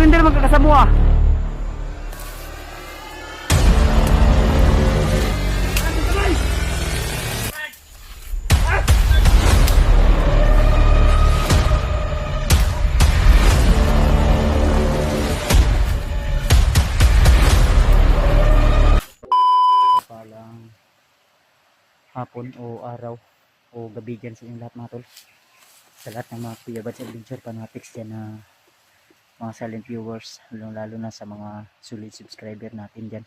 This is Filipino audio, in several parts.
hindi naman kakasamo ah. Palang hapon o araw o gabi dyan sa inyong lahat mga tol, sa lahat ng mga Kuya Bads Adventure fanatics dyan na mga silent viewers, lalo na sa mga solid subscriber natin dyan.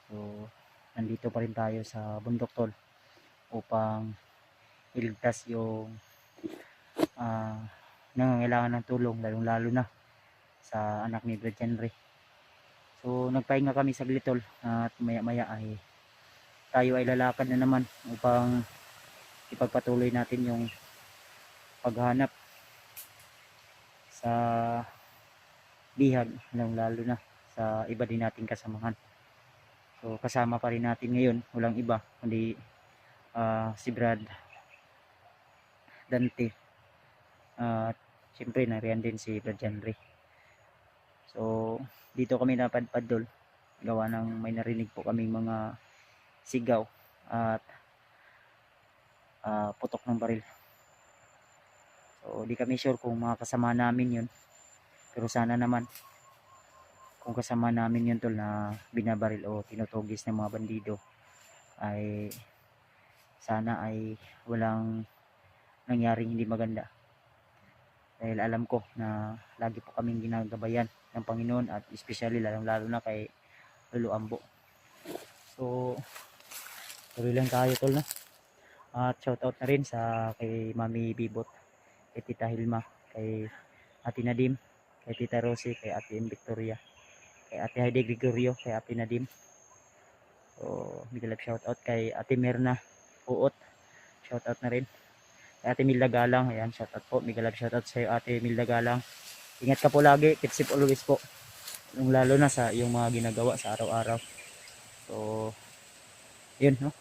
So nandito pa rin tayo sa bundok tol upang iligtas yung nangangailangan ng tulong, lalo na sa anak ni Brad Henry. So nagpahinga kami saglit tol at maya maya ay tayo ay lalakad na naman upang ipagpatuloy natin yung paghanap sa bihag, lalo na sa iba din nating kasamahan. So kasama pa rin natin ngayon, walang iba kundi si Brad Dante at syempre nariyan din si Brad Henry. So dito kami napadpad dol, gawa ng may narinig po kaming mga sigaw at putok ng baril. So di kami sure kung mga kasama namin yun, pero sana naman kung kasama namin yun tol na binabaril o tinutugis ng mga bandido, ay sana ay walang nangyaring hindi maganda, dahil alam ko na lagi po kaming ginagabayan ng Panginoon at especially lalo na kay Lolo Ambo. So tuloy lang tayo tol na. At shoutout na rin sa kay Mami Bibot, kay Tita Hilma, kay Ate Nadim, kay Tita Rosie, kay Ate Victoria, kay Ate Heidi Gregorio, kay Ate Nadim. So big love shoutout kay Ate Mirna Puot, shoutout na rin kay Ate Milda Galang. Ayan, shoutout po, big love shoutout sa Ate Milda Galang. Ingat ka po lagi, keep safe always po, lalo na sa yung mga ginagawa sa araw-araw. So yun no,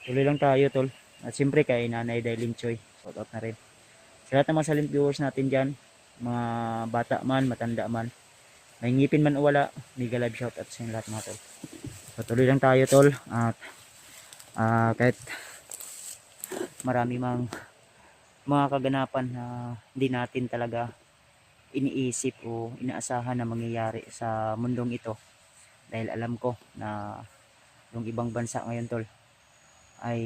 tuloy lang tayo tol. At siyempre kay Nanay Dailin Choy, shoutout na rin sa lahat ng mga silent viewers natin dyan, mga bata man, matanda man, may ngipin man o wala, mega live shoutout sa inyo lahat mga tol. So tuloy lang tayo tol. At kahit marami mang mga kaganapan na hindi natin talaga iniisip o inaasahan na mangyayari sa mundong ito, dahil alam ko na yung ibang bansa ngayon tol ay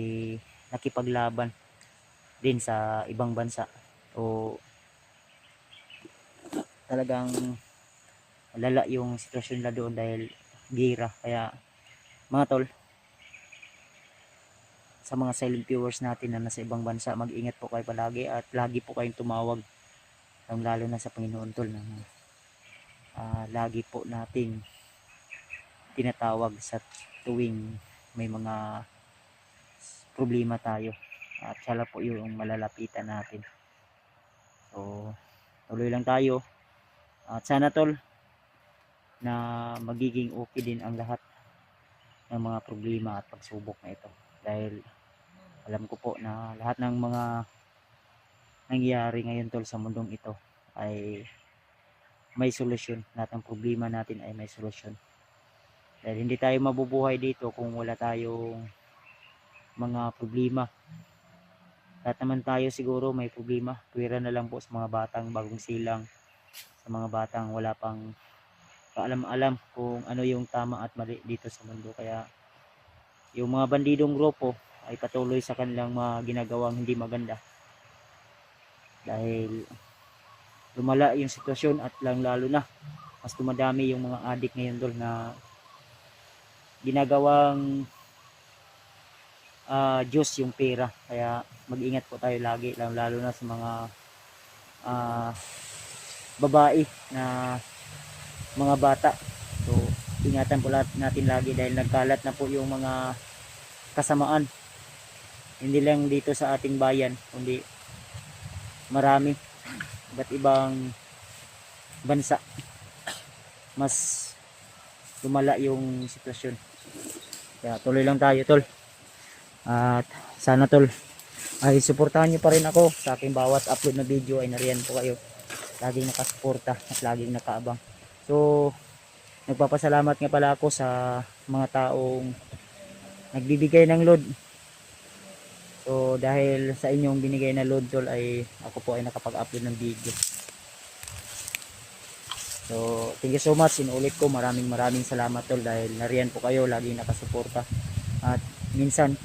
nakipaglaban din sa ibang bansa o talagang lala yung sitwasyon nila doon dahil gira. Kaya mga tol, sa mga silent viewers natin na nasa ibang bansa, mag-ingat po kayo palagi at lagi po kayong tumawag, lalo na sa Panginoon tol, na lagi po nating tinatawag sa tuwing may mga problema tayo, at siya lang po yung malalapitan natin. So tuloy lang tayo at sana tol na magiging okay din ang lahat ng mga problema at pagsubok na ito, dahil alam ko po na lahat ng mga nangyayari ngayon tol sa mundong ito ay may solusyon. Lahat ng problema natin ay may solusyon, dahil hindi tayo mabubuhay dito kung wala tayong mga problema. Lahat naman tayo siguro may problema, tuwira na lang po sa mga batang bagong silang, sa mga batang wala pang kaalam-alam kung ano yung tama at mali dito sa mundo. Kaya yung mga bandidong grupo ay patuloy sa kanilang mga ginagawang hindi maganda, dahil lumala yung sitwasyon at lalo na mas dumadami yung mga adik ngayon dol na ginagawang Diyos yung pera. Kaya mag-ingat po tayo lagi, lalo na sa mga babae na mga bata. So ingatan po natin lagi, dahil nagkalat na po yung mga kasamaan, hindi lang dito sa ating bayan kundi marami, iba't ibang bansa mas lumala yung sitwasyon. Kaya tuloy lang tayo tol. At sana tol ay suportahan nyo pa rin ako sa aking bawat upload na video, ay nariyan po kayo laging nakasuporta at laging nakaabang. So nagpapasalamat nga pala ako sa mga taong nagbibigay ng load. So dahil sa inyong binigay na load tol, ay ako po ay nakapag-upload ng video. So thank you so much, inuulit ko, maraming salamat tol, dahil nariyan po kayo, laging nakasuporta. At minsan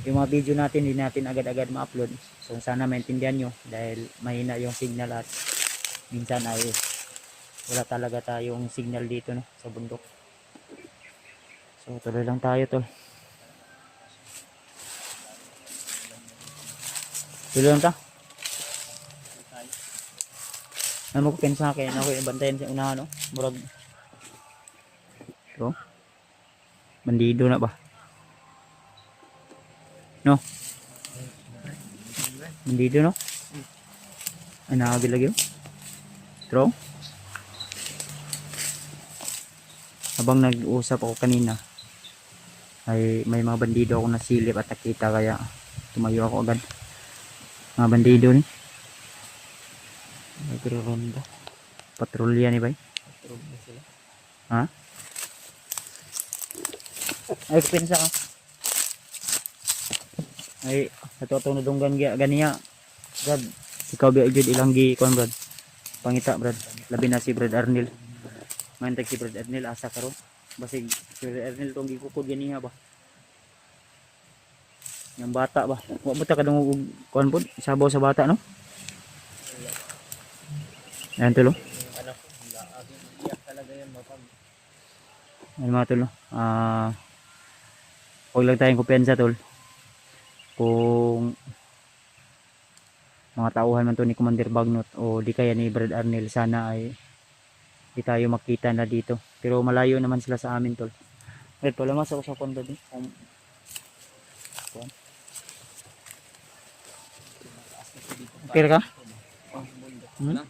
yung mga video natin hindi natin agad-agad ma-upload, so sana maintindihan nyo dahil mahina yung signal at minsan ay wala talaga tayong signal dito, no, sa bundok. So tuloy lang tayo tol, tuloy lang ta. Ano mo ko pensa kaya na ako yung bantayan sa unahan, no? Murag so bandido na ba, no? Bandido, no? Ay nakagil lagi, strong. Habang nag-uusap ako kanina ay may mga bandido ako nasilip at nakita, kaya tumayo ako agad. Mga bandido ni nagro-ronda, patrolya ni bay. Patrolya sila, ha? Ay pensa ka ay ato atong nadunggan ganiya brad, ikaw ba jud ilang gi kon brad pangita brad, labi na si Brad Arnel. Mantag si Brad Arnel asa karon basig si Brad Arnel tong gikukod ganiya ba, yang bata ba, wa mo ta kadungog kon pod sabaw sa bata, no? Ayan tol, ano iyak talaga yan mapag ano mga tol, no? Huwag lang tayong kumpiyansa tol. Kung mga tauhan man to ni Commander Bagnot o di kaya ni Brad Arnel, sana ay di tayo makita na dito, pero malayo naman sila sa amin tol. Red pala mas ako sa kondo din. Okay ka? Hmm?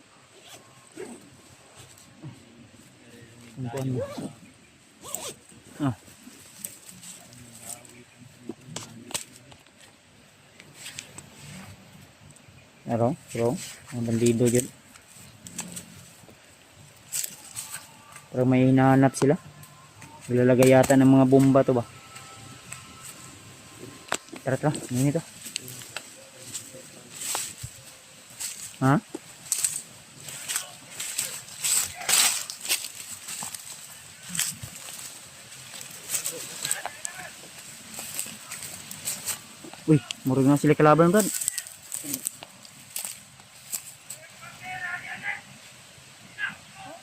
Ah. Ano? Pero ang bandido dyan. Pero may hinahanap sila. Ilalagay yata ng mga bomba to ba? Tara tara, ngayon ito. Ha? Uy, murag na sila kalaban brad.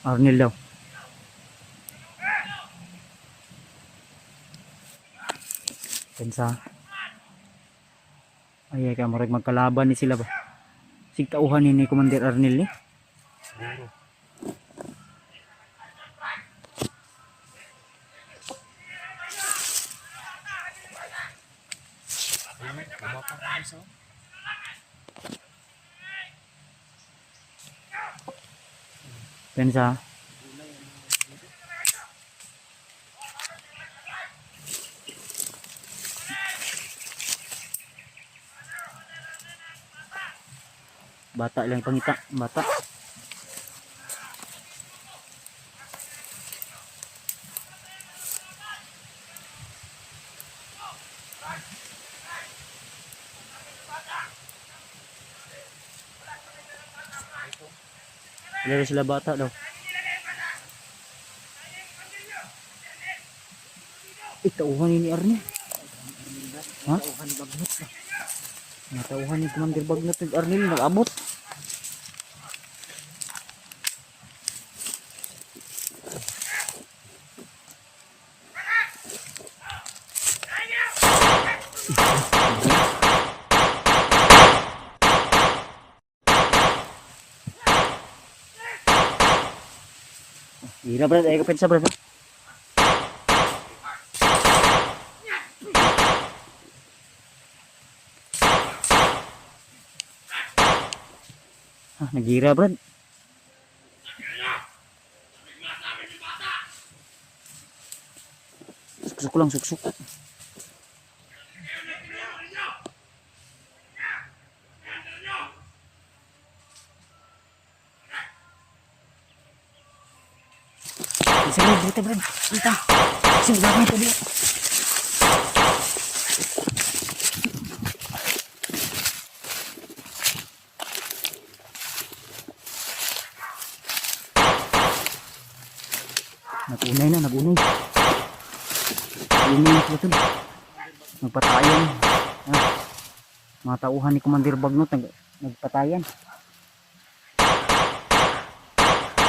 Arnel daw. Pensa. Ay ka murag magkalaban ni sila ba. Sig tauhan ni Commander Arnel ni. Pensa. Bata lang pangita, bata. Sila bata daw. Tauhan ni Arnel. Ha? Tauhan ni Bagnot. Tauhan ni Commander Bagnot ni Arnel nag-abot. Gila brad, ay kapensa brad. Nagira brad. Suksuk lang, suksuk. Sige, dito Brad. Dito. Sige, gamay ko dito. Nagunay na, nagunay. Nagunay na sila ito. Nagpatayan. Mga tauhan ni Commander Bagnot nagpatayan.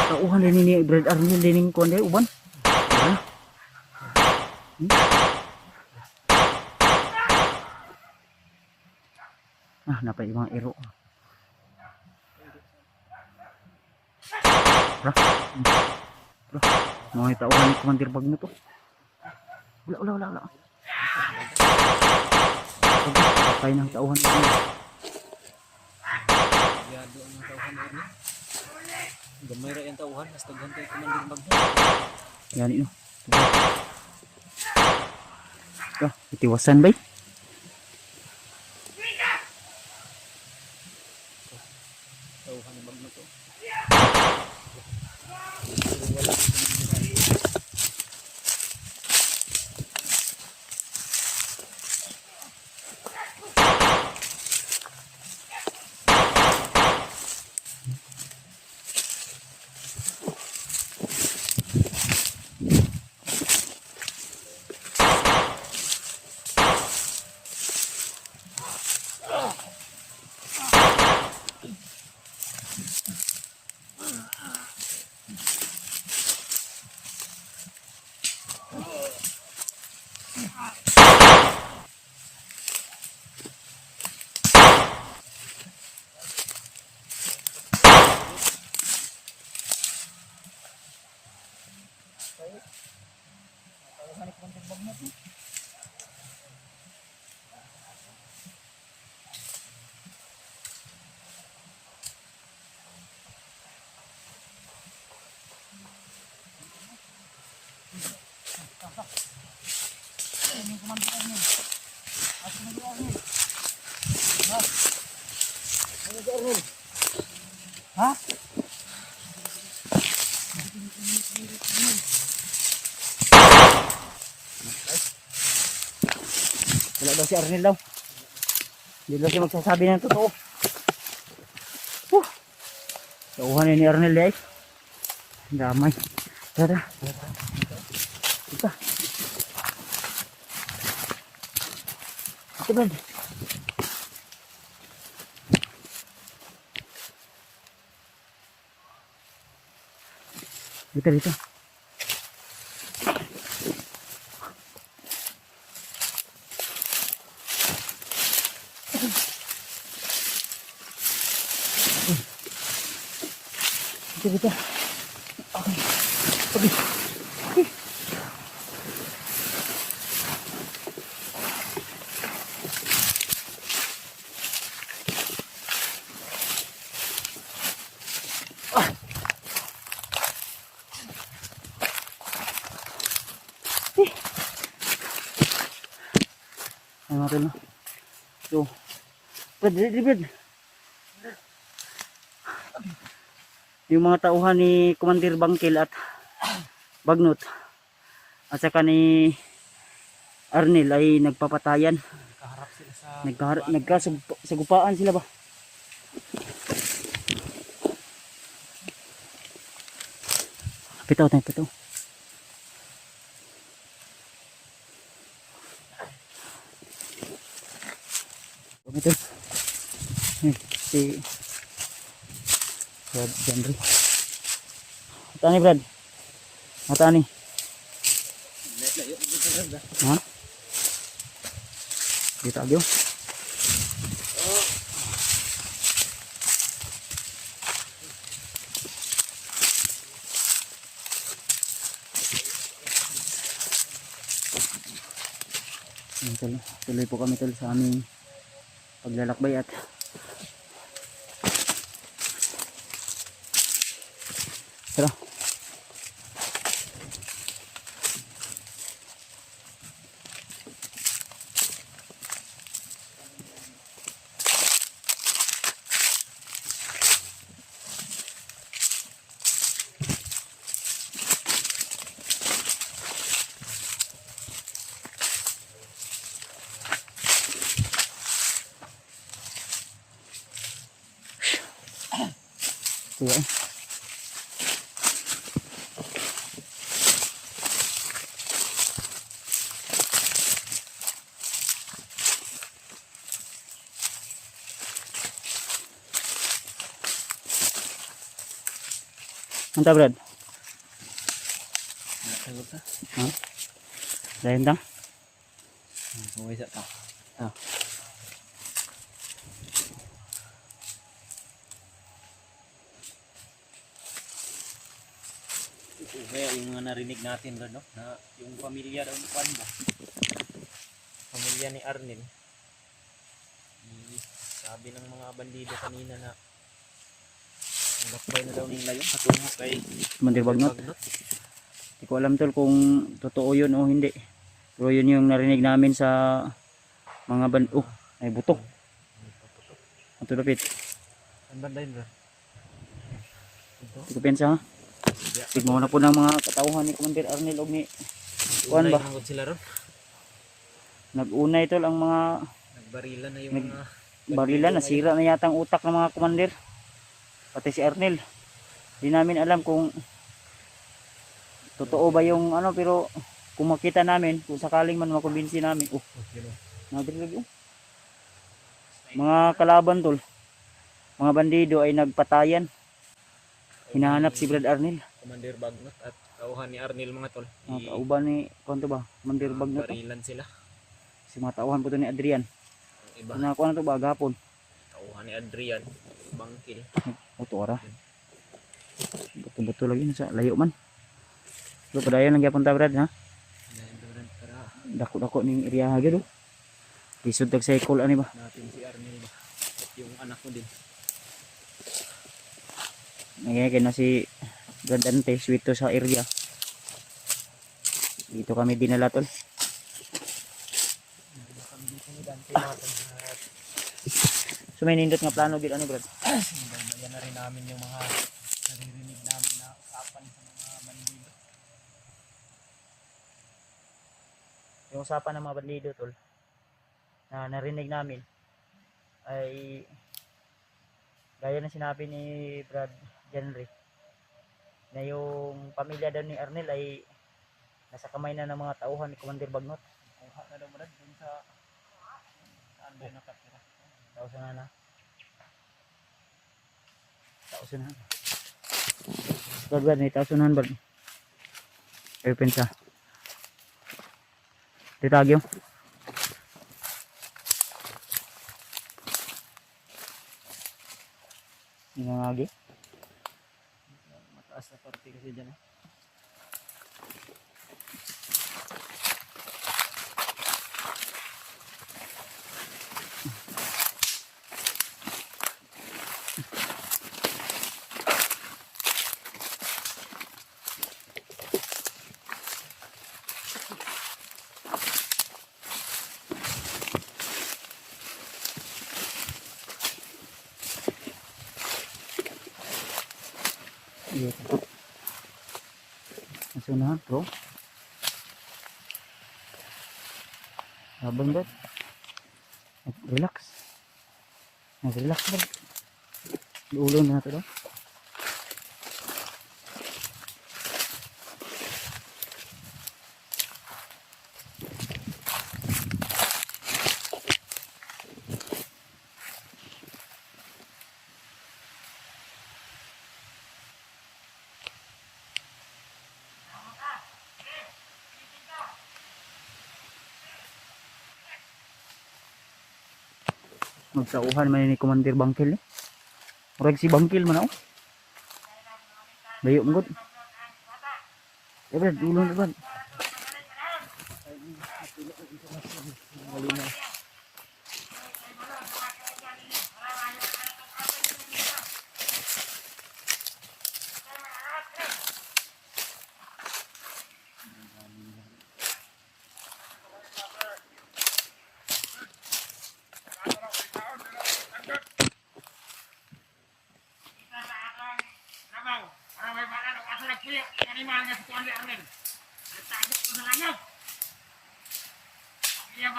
Tauhan din ni Brad Arnel din ni Kuan uban. Napay mga ero. Bro. Bro. Mga tauhan ni Commander Bagnot to. Wala. Patay ng tauhan niya. Yado ang tauhan niya. Gamay ra yung tauhan, mas taghan kay Commander Bagnot. Yan yun. Itiwasan ba? Tauhan ni Bagnot to. Ha? Wala daw si Arnel daw. Hindi daw siya magsasabi ng totoo. Tauhan ni Arnel guys. Damay. Tara. Ika. Ito Brad. Dito. Dito. Okay. Ano natin no? So, Brad. Yung mga tauhan ni Commander Bangkil at Bagnot at saka ni Arnel ay nagpapatayan. Nagkasagupaan sila ba? Pitaw. Ito. Si Brad Janry. Matani Brad. Matani. Ha? Dito agyo. Tuloy po kami tol sa aming paglalakbay at tara. Kuya. Anta Brad? Nakasagot na. Ha? Dayan ta? Huwag isa ka. Ah. Kaya yung mga narinig natin doon, no? Na yung pamilya daw ni Juan ba? Pamilya ni Arnel. Sabi ng mga bandido kanina na nilakbay na daw nila yun patungo kay Mandir Bagnot. Hindi ko alam tol kung totoo yun o hindi. Pero yun yung narinig namin sa mga ay butok. Ang tulapit. Ang banda yun bro? Ito? Hindi ko pensa ha. Tigmo na po ng mga katauhan ni Commander Arnel og ni Juan ba? Unay sila ron. Nag-unay tol ang mga Nagbarilan na yung mga barilan. Nasira na yata ang utak ng mga commander. Pati si Arnel. Hindi namin alam kung totoo ba yung ano, pero kung makita namin, kung sakaling man makumbinsi namin, nagdirig mga kalaban tol, mga bandido ay nagpatayan. Hinahanap si Brad Arnel. Commander Bagnot at tauhan ni Arnel mga tol. Kauban ni, kung ba, Commander Bagnot. Barilan sila. Si mga tauhan po to ni Adrian. Ang iba, Nakuha na to ba, gapon. tauhan ni Adrian. Bangkil. Oto ara. Buto-buto lagi sa layo man. So padayon lang gyapon ta Brad ha. Dako-dako ning area gyud. Lisod tag cycle ani ba? Natin si Arnel ba? At yung anak mo din. Nagyaya na si Brad Ante, sweet to sa area. Dito kami dinala tol. Kami dito ni Dante natin. So may nindot nga plano gid ani Brad. Yan na rin namin yung mga naririnig namin na usapan sa mga bandido. Yung usapan ng mga bandido tol na narinig namin ay gaya ng sinabi ni Brad Henry na yung pamilya daw ni Arnel ay nasa kamay na ng mga tauhan ni Commander Bagnot. Kuha na daw Brad dun sa saan ba yung nakatira. Tausan na. Tausan. Brad, may tausan Brad. Open sa. Ditagyo. Ngagi. Mataas na parte kasi dyan. Iya. Masuk na bro. Abang Brad. Relax. Relax Brad. Ulo na ito daw. Magsauhan man ni Commander Bangkil eh. Murag si Bangkil man ako. Layo mo gud. Brad, ulo na Brad.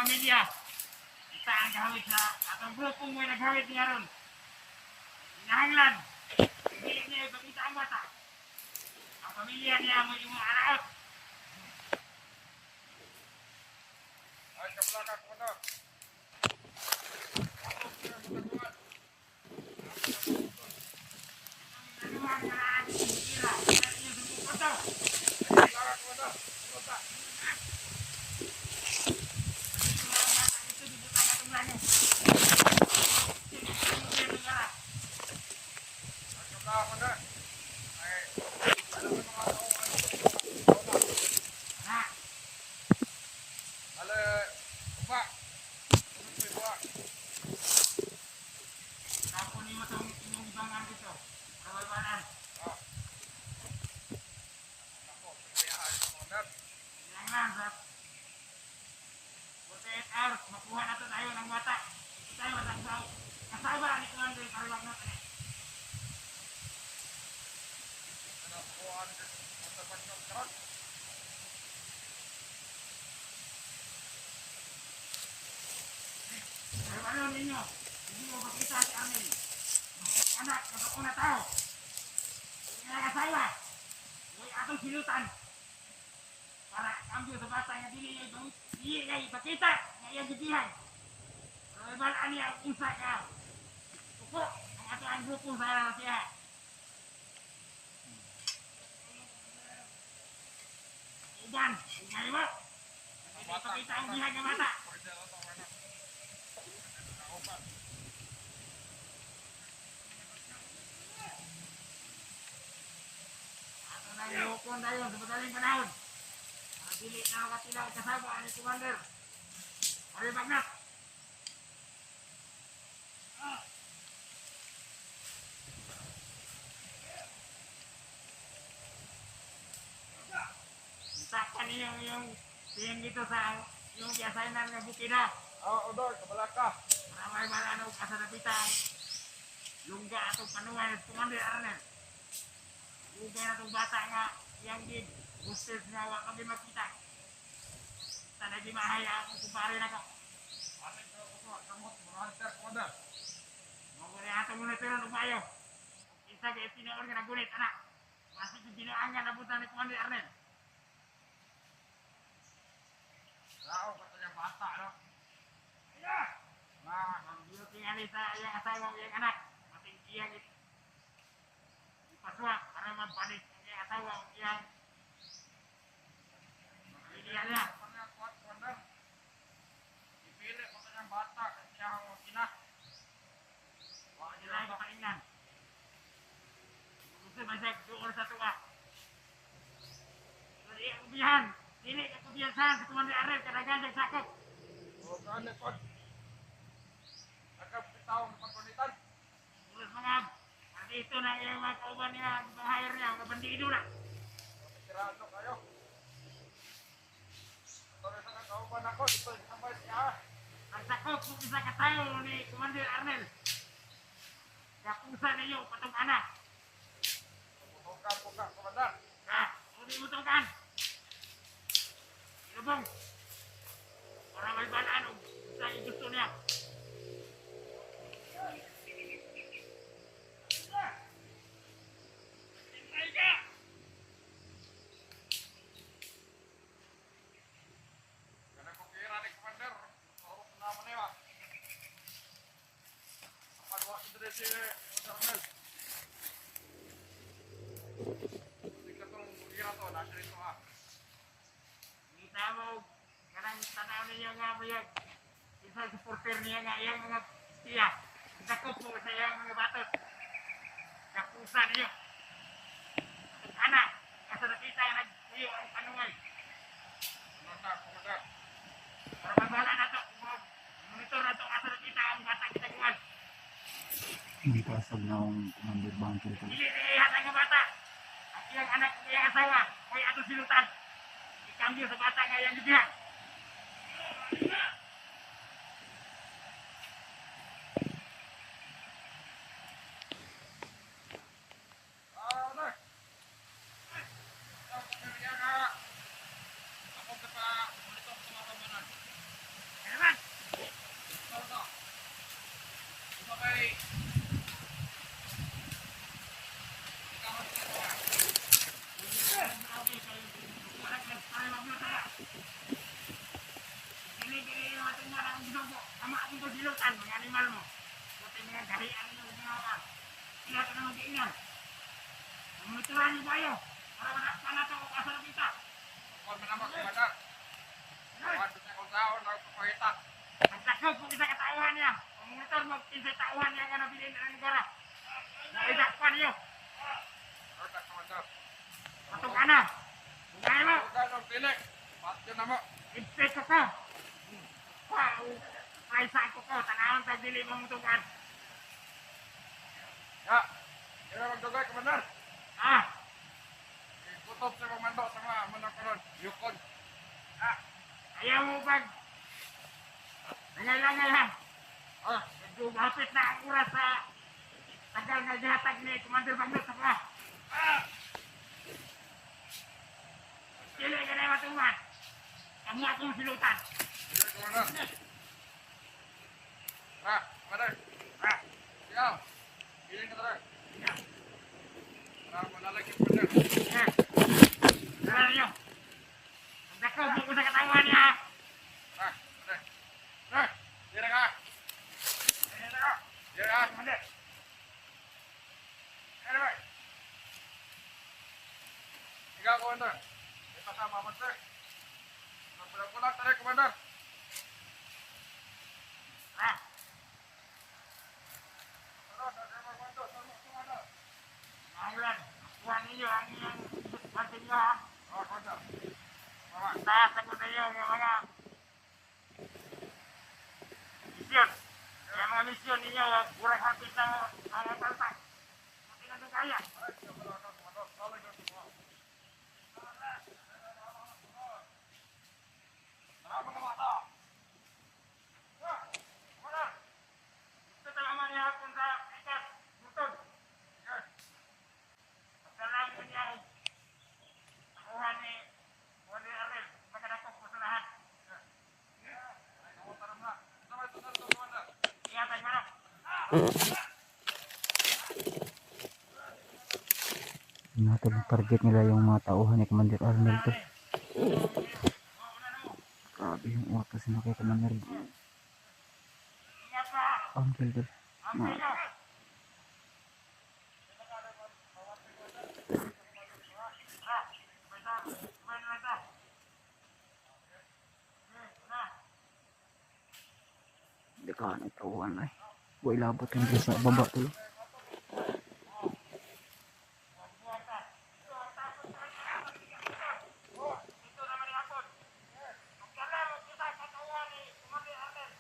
Pamilya, kita ang gawin sa atong grupong mo naghawid niya ron. Hinahanglan. Hindi niya ipakita ang bata. Ang pamilya niya mo yung mga anak. Ay, kabulaka, komandar. Nanuhan na ang sila. Kaya niya sumukot daw. Kabulaka, komandar. Kabulaka. Ito dibutan na itong langit. Kabulaka, komandar. Ay, ano ba mga tao? Ha? Ale, upa. Upa. Tapon niyo itong inyong ibangan dito. Kawawanan. Ah. Ako, kaya ayos, komandar. Ilang lang, Sir. 48 hours. Makuha na ito tayo ng bata. Ito tayo matagsaw. Kasama ni Commander Kariwag natin eh. Ano, kuhaan ka. Matapag ng karat. Pero ano ninyo? Hindi mo makita si amin. Mga anak, nagkaroon na tao. Hindi na kasawa. May atong silutan. Para cambio sa bata nga dili niya ipakita nga iyang gibihan. Pero ibalaan niya ang isa ka. Upo, ang ato ang grupo sa siya. Uban, tingnan mo. Hindi ipakita ang gibihan ng bata. Pwede lang ito, komandar. Upa. Ato na iukon tayo sa madaling panahon. Para dili na makatilaw kasama ni Commander. Ari Bagnat. Saktan niyo yung tingin dito sa yung kiasainan ng bukida. Ah, Odor, kabulaka. Para may malanog ka sa napitang lungga atong panuwan at Commander Arnel. Lungga na itong bata nga yang gid. Boosters nga wa kami makita. Sana di mahaya akong kumpare na ka. Atin ka, Odor. Kamot, hunter, komandar. Mawala atong muna pero lumayo. Isa ka itinoon nga nagunit anak. Masih yung dinoangan na punta ni Commander Arnel. Tao, ba't yung bata, no? Ang beauty nga ni sa iyang asawa o iyang anak. Mating iyang ipaswa para mabalik ang iyang asawa o iyang pamilya niya. Kanyang kuat, komandar. Ipili pa kanyang bata, kanyang ina. Huwag nila ay kapaingan. Gusto masag doon sa tuwa. Dili ang kubihan. Dili ang kubiyasan sa Commander Arnel kadagan sa sakop. O, saan na, Kod? Nagkapitaw ng pagkulitan. Terus mga dito na yung mga kauban niya, mga hire niya, mga bandido na. Tirado kayo. Ito rin sa kakauban ako. Dito, isambay siya. Ang sakop kung isa katayo ni Commander Arnel. Kapusa ninyo, patong anak. Buka, komandar. Uli utokan. Ilubong. Para may balaan o sa gusto niya. Tingnan ka! Kana ko kira ni komandar. Orok na naman niya. Pagwa sa dire si Arnel. Hindi ka itong kira to. Nasa rito ha. Kita mo, kanang tanaw ninyo nga mo yung isa supporter niya nga iyang mga tiya. Sakop mo sa iyang mga batot. Kapusa ninyo. Ang anak, kasi nakita yung nagpuyo ang panuway. Komandar. Para magbala na ito, monitor na ito kasi nakita ang bata kitaguan. Hindi pasag na akong Commander Bunker ko. Dili nilihat ang bata. Ang iyang anak, ang iyang asawa, may atong sinutan. Ikambyo sa bata nga iyang gibihan. Order. Kaya nga. Ako ka pa. Monitor sa mga kabanan. Ano naman? Ito na. Ito kay tingnan ang ginugo. Tama ang ito silutan, mga animal mo. Buti mga kahiyaan nyo, ginawa. Sila ka naman diinan. Mumituran niyo tayo. Para manakpan na ito kung asal kita. Huwag mo naman, Commander. Huwag sa kung taon na papakita. Magtakot kung isa katauhan niya. Ang motor mo, isa tauhan niya nga nabilin ng negara. Naidakpan niyo. Order, Commander. Patok ka na. Bukay mo. Order ng pilik. Patyo na mo. Impeso ko. Wow. Paisa ko ko. Tanahon tayo dili mong mutukan. Ya. Kaya magdugay, Commander. Ah. Ikutob sa komando sa mga manakaroon. Yukon. Ayaw mo pag. Langay-langay ha. Oh, medyo hapit na ang oras sa tagal na dihatag ni Commander Bagnot sa ka. Sili ka na matuman. Kami akong silutan. Sige, Commander. Commander. Sigaw. Piling ka talaga. Para malalagay, Commander. Dala nyo. Magdakaw mo ko sa katawan niya. Commander. Dira ka. Dira ka, Commander. Anyway. Ikaw, Commander. May pasama mo, sir. Magpulang-pulang tayo, Commander. Nangulan. Kuhan ninyo ang iyong pansin nyo ha. Oh, Commander. Mama. Taas ako sa iyo yung mga misyon. Yung mga misyon ninyo, kurang hapit ng mga kalpak. Hindi na doon kaya. Ito talaga niya kung sa ikat, butod. Pagkalaman niya, nakuha ni Wali Arel, magkadakot po sa lahat. Ingatan mo na. Natin ang target nila yung mga tauhan ni Commander Arnel to. Grabe yung utos na kay Commander Ingat pa. Arnel to. Ang sino. Hindi ka ang tauhan ay. Buhay labot yung sa baba to. Ito naman yung hapon. Magkalamot kita sa katawan ni Commander Arnel.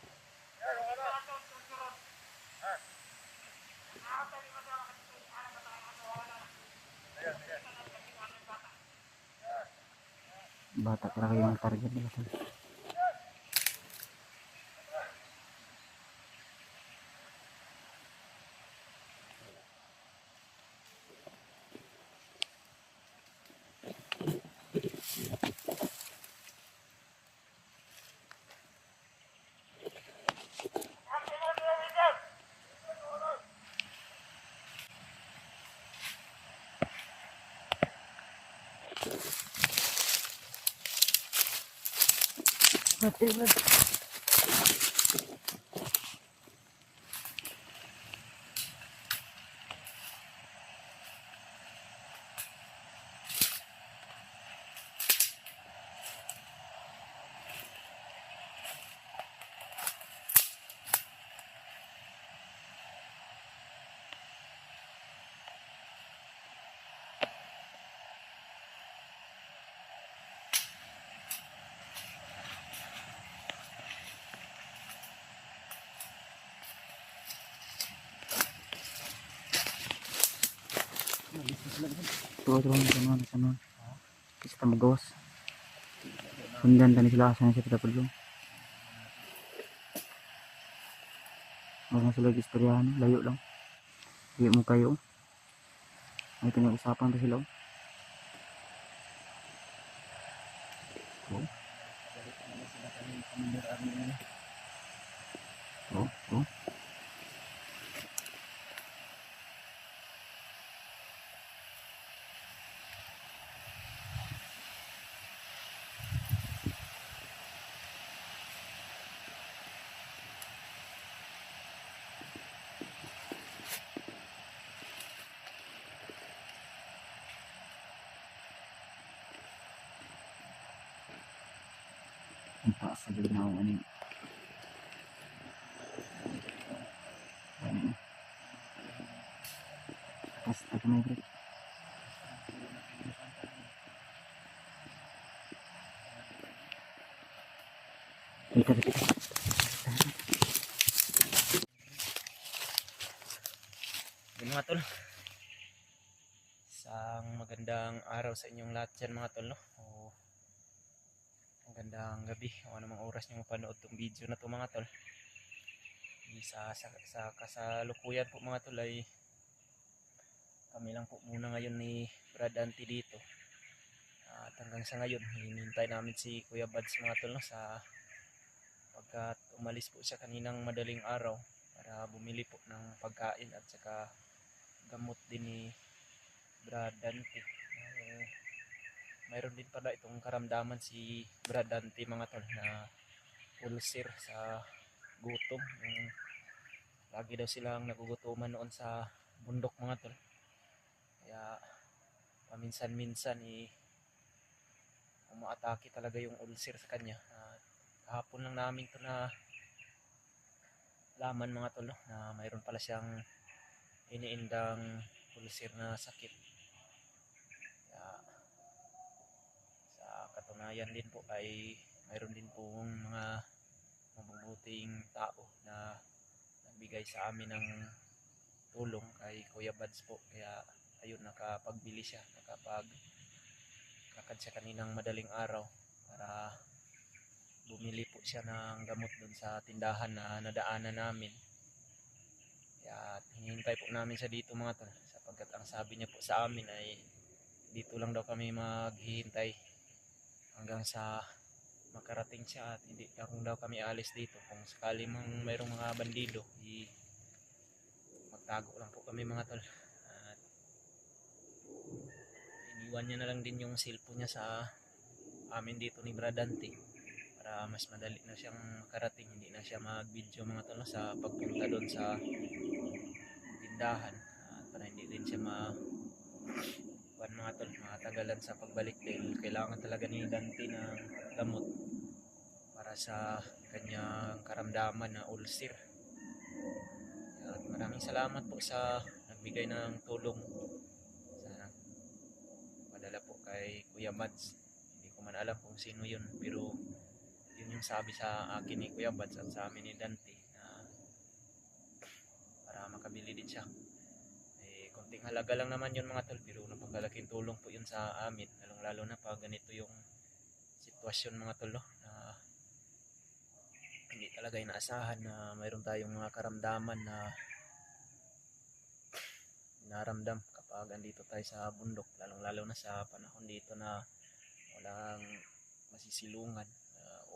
Ito ato susunod. Nakakatabi mo daw kasi ano ba tayo wala na. Bata talaga yung target nila to. Turun sa nun. Kasi tamagawas. Sundan tani sila asan siya pitapadlong. Wala na sila istoryahan, layo lang. Hindi mo kayo. May pinag-usapan pa sila. Oh. Kita sa ginaw ani. Basta kamay bro. Kita. Yun mga tol. Isang magandang araw sa inyong lahat dyan mga tol, no? O, magandang gabi o anumang oras nyo mapanood tong video na to mga tol. Sa kasalukuyan po mga tol ay kami lang po muna ngayon ni Brad Anti dito. At hanggang sa ngayon, hinihintay namin si Kuya Bads mga tol, no? Pagkat umalis po siya kaninang madaling araw para bumili po ng pagkain at saka gamot din ni Brad Dante. Mayroon din pala itong karamdaman si Brad Dante mga tol na ulcer sa gutom. Lagi daw silang nagugutuman noon sa bundok mga tol. Kaya paminsan-minsan umaatake talaga yung ulcer sa kanya. Kahapon lang namin to na laman mga tol, no? Na mayroon pala siyang iniindang ulcer na sakit. Kaya sa katunayan din po ay mayroon din pong mga mabubuting tao na nagbigay sa amin ng tulong kay Kuya Bads po. Kaya ayun, nakapagbili siya, nakapagkakad siya kaninang madaling araw para bumili po siya ng gamot dun sa tindahan na nadaanan namin. Kaya hinihintay po namin siya dito mga tol, sapagkat ang sabi niya po sa amin ay dito lang daw kami maghihintay hanggang sa makarating siya at hindi lang daw kami alis dito. Kung sakali mang mayroong mga bandido, magtago lang po kami mga tol. At iniwan niya na lang din yung cellphone niya sa amin dito ni Bradante para mas madali na siyang makarating, hindi na siya mag-video mga tol sa pagpunta doon sa tindahan, at para hindi din siya mga tol matagalan sa pagbalik dahil kailangan talaga ni Dante ng gamot para sa kanyang karamdaman na ulcer. At maraming salamat po sa nagbigay ng tulong sa padala po kay Kuya Mads. Hindi ko man alam kung sino yun, pero yun yung sabi sa akin ni Kuya Bads at sa amin ni Dante na para makabili din siya. Konting halaga lang naman yun mga tol, pero napakalaking tulong po yun sa amin, lalong lalo na pag ganito yung sitwasyon mga tol, no? Na hindi talaga inaasahan na mayroon tayong mga karamdaman na naramdam kapag andito tayo sa bundok, lalong lalo na sa panahon dito na walang masisilungan.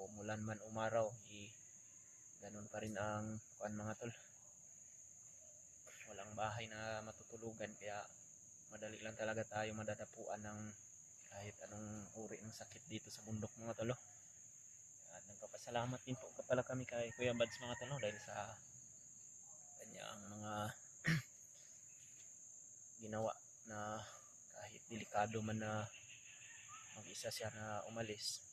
Umulan man umaraw, ganun pa rin ang mga tol. Walang bahay na matutulugan, kaya madali lang talaga tayo madadapuan ng kahit anong uri ng sakit dito sa bundok mga tol. At nagpapasalamat din po pala kami kay Kuya Bads mga tol dahil sa kanyang mga ginawa na kahit delikado man na mag-isa siya na umalis.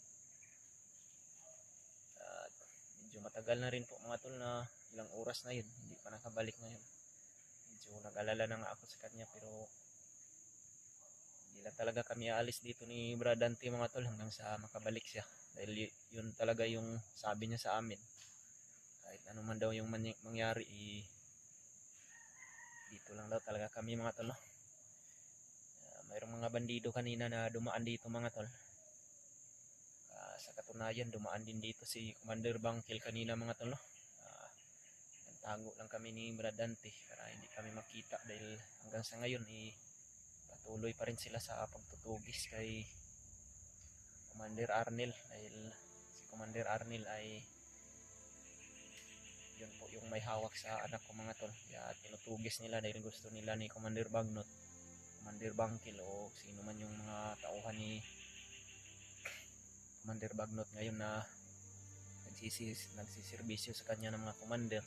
Medyo matagal na rin po mga tol na ilang oras na yun, hindi pa nakabalik ngayon. Medyo nag-alala na nga ako sa kanya, pero hindi lang talaga kami aalis dito ni Bradante mga tol hanggang sa makabalik siya. Dahil yun talaga yung sabi niya sa amin. Kahit ano man daw yung mangyari, dito lang daw talaga kami mga tol. Mayroong mga bandido kanina na dumaan dito mga tol. Sa katunayan, dumaan din dito si Commander Bangkil kanina mga tol. Nagtago lang kami ni Bradante para hindi kami makita dahil hanggang sa ngayon patuloy pa rin sila sa pagtutugis kay Commander Arnel, dahil si Commander Arnel ay yun po yung may hawak sa anak ko mga tol. Kaya tinutugis nila dahil gusto nila ni Commander Bagnot, Commander Bangkil o sino man yung mga tauhan ni Commander Bagnot ngayon na nagsiservisyo sa kanya ng mga commander.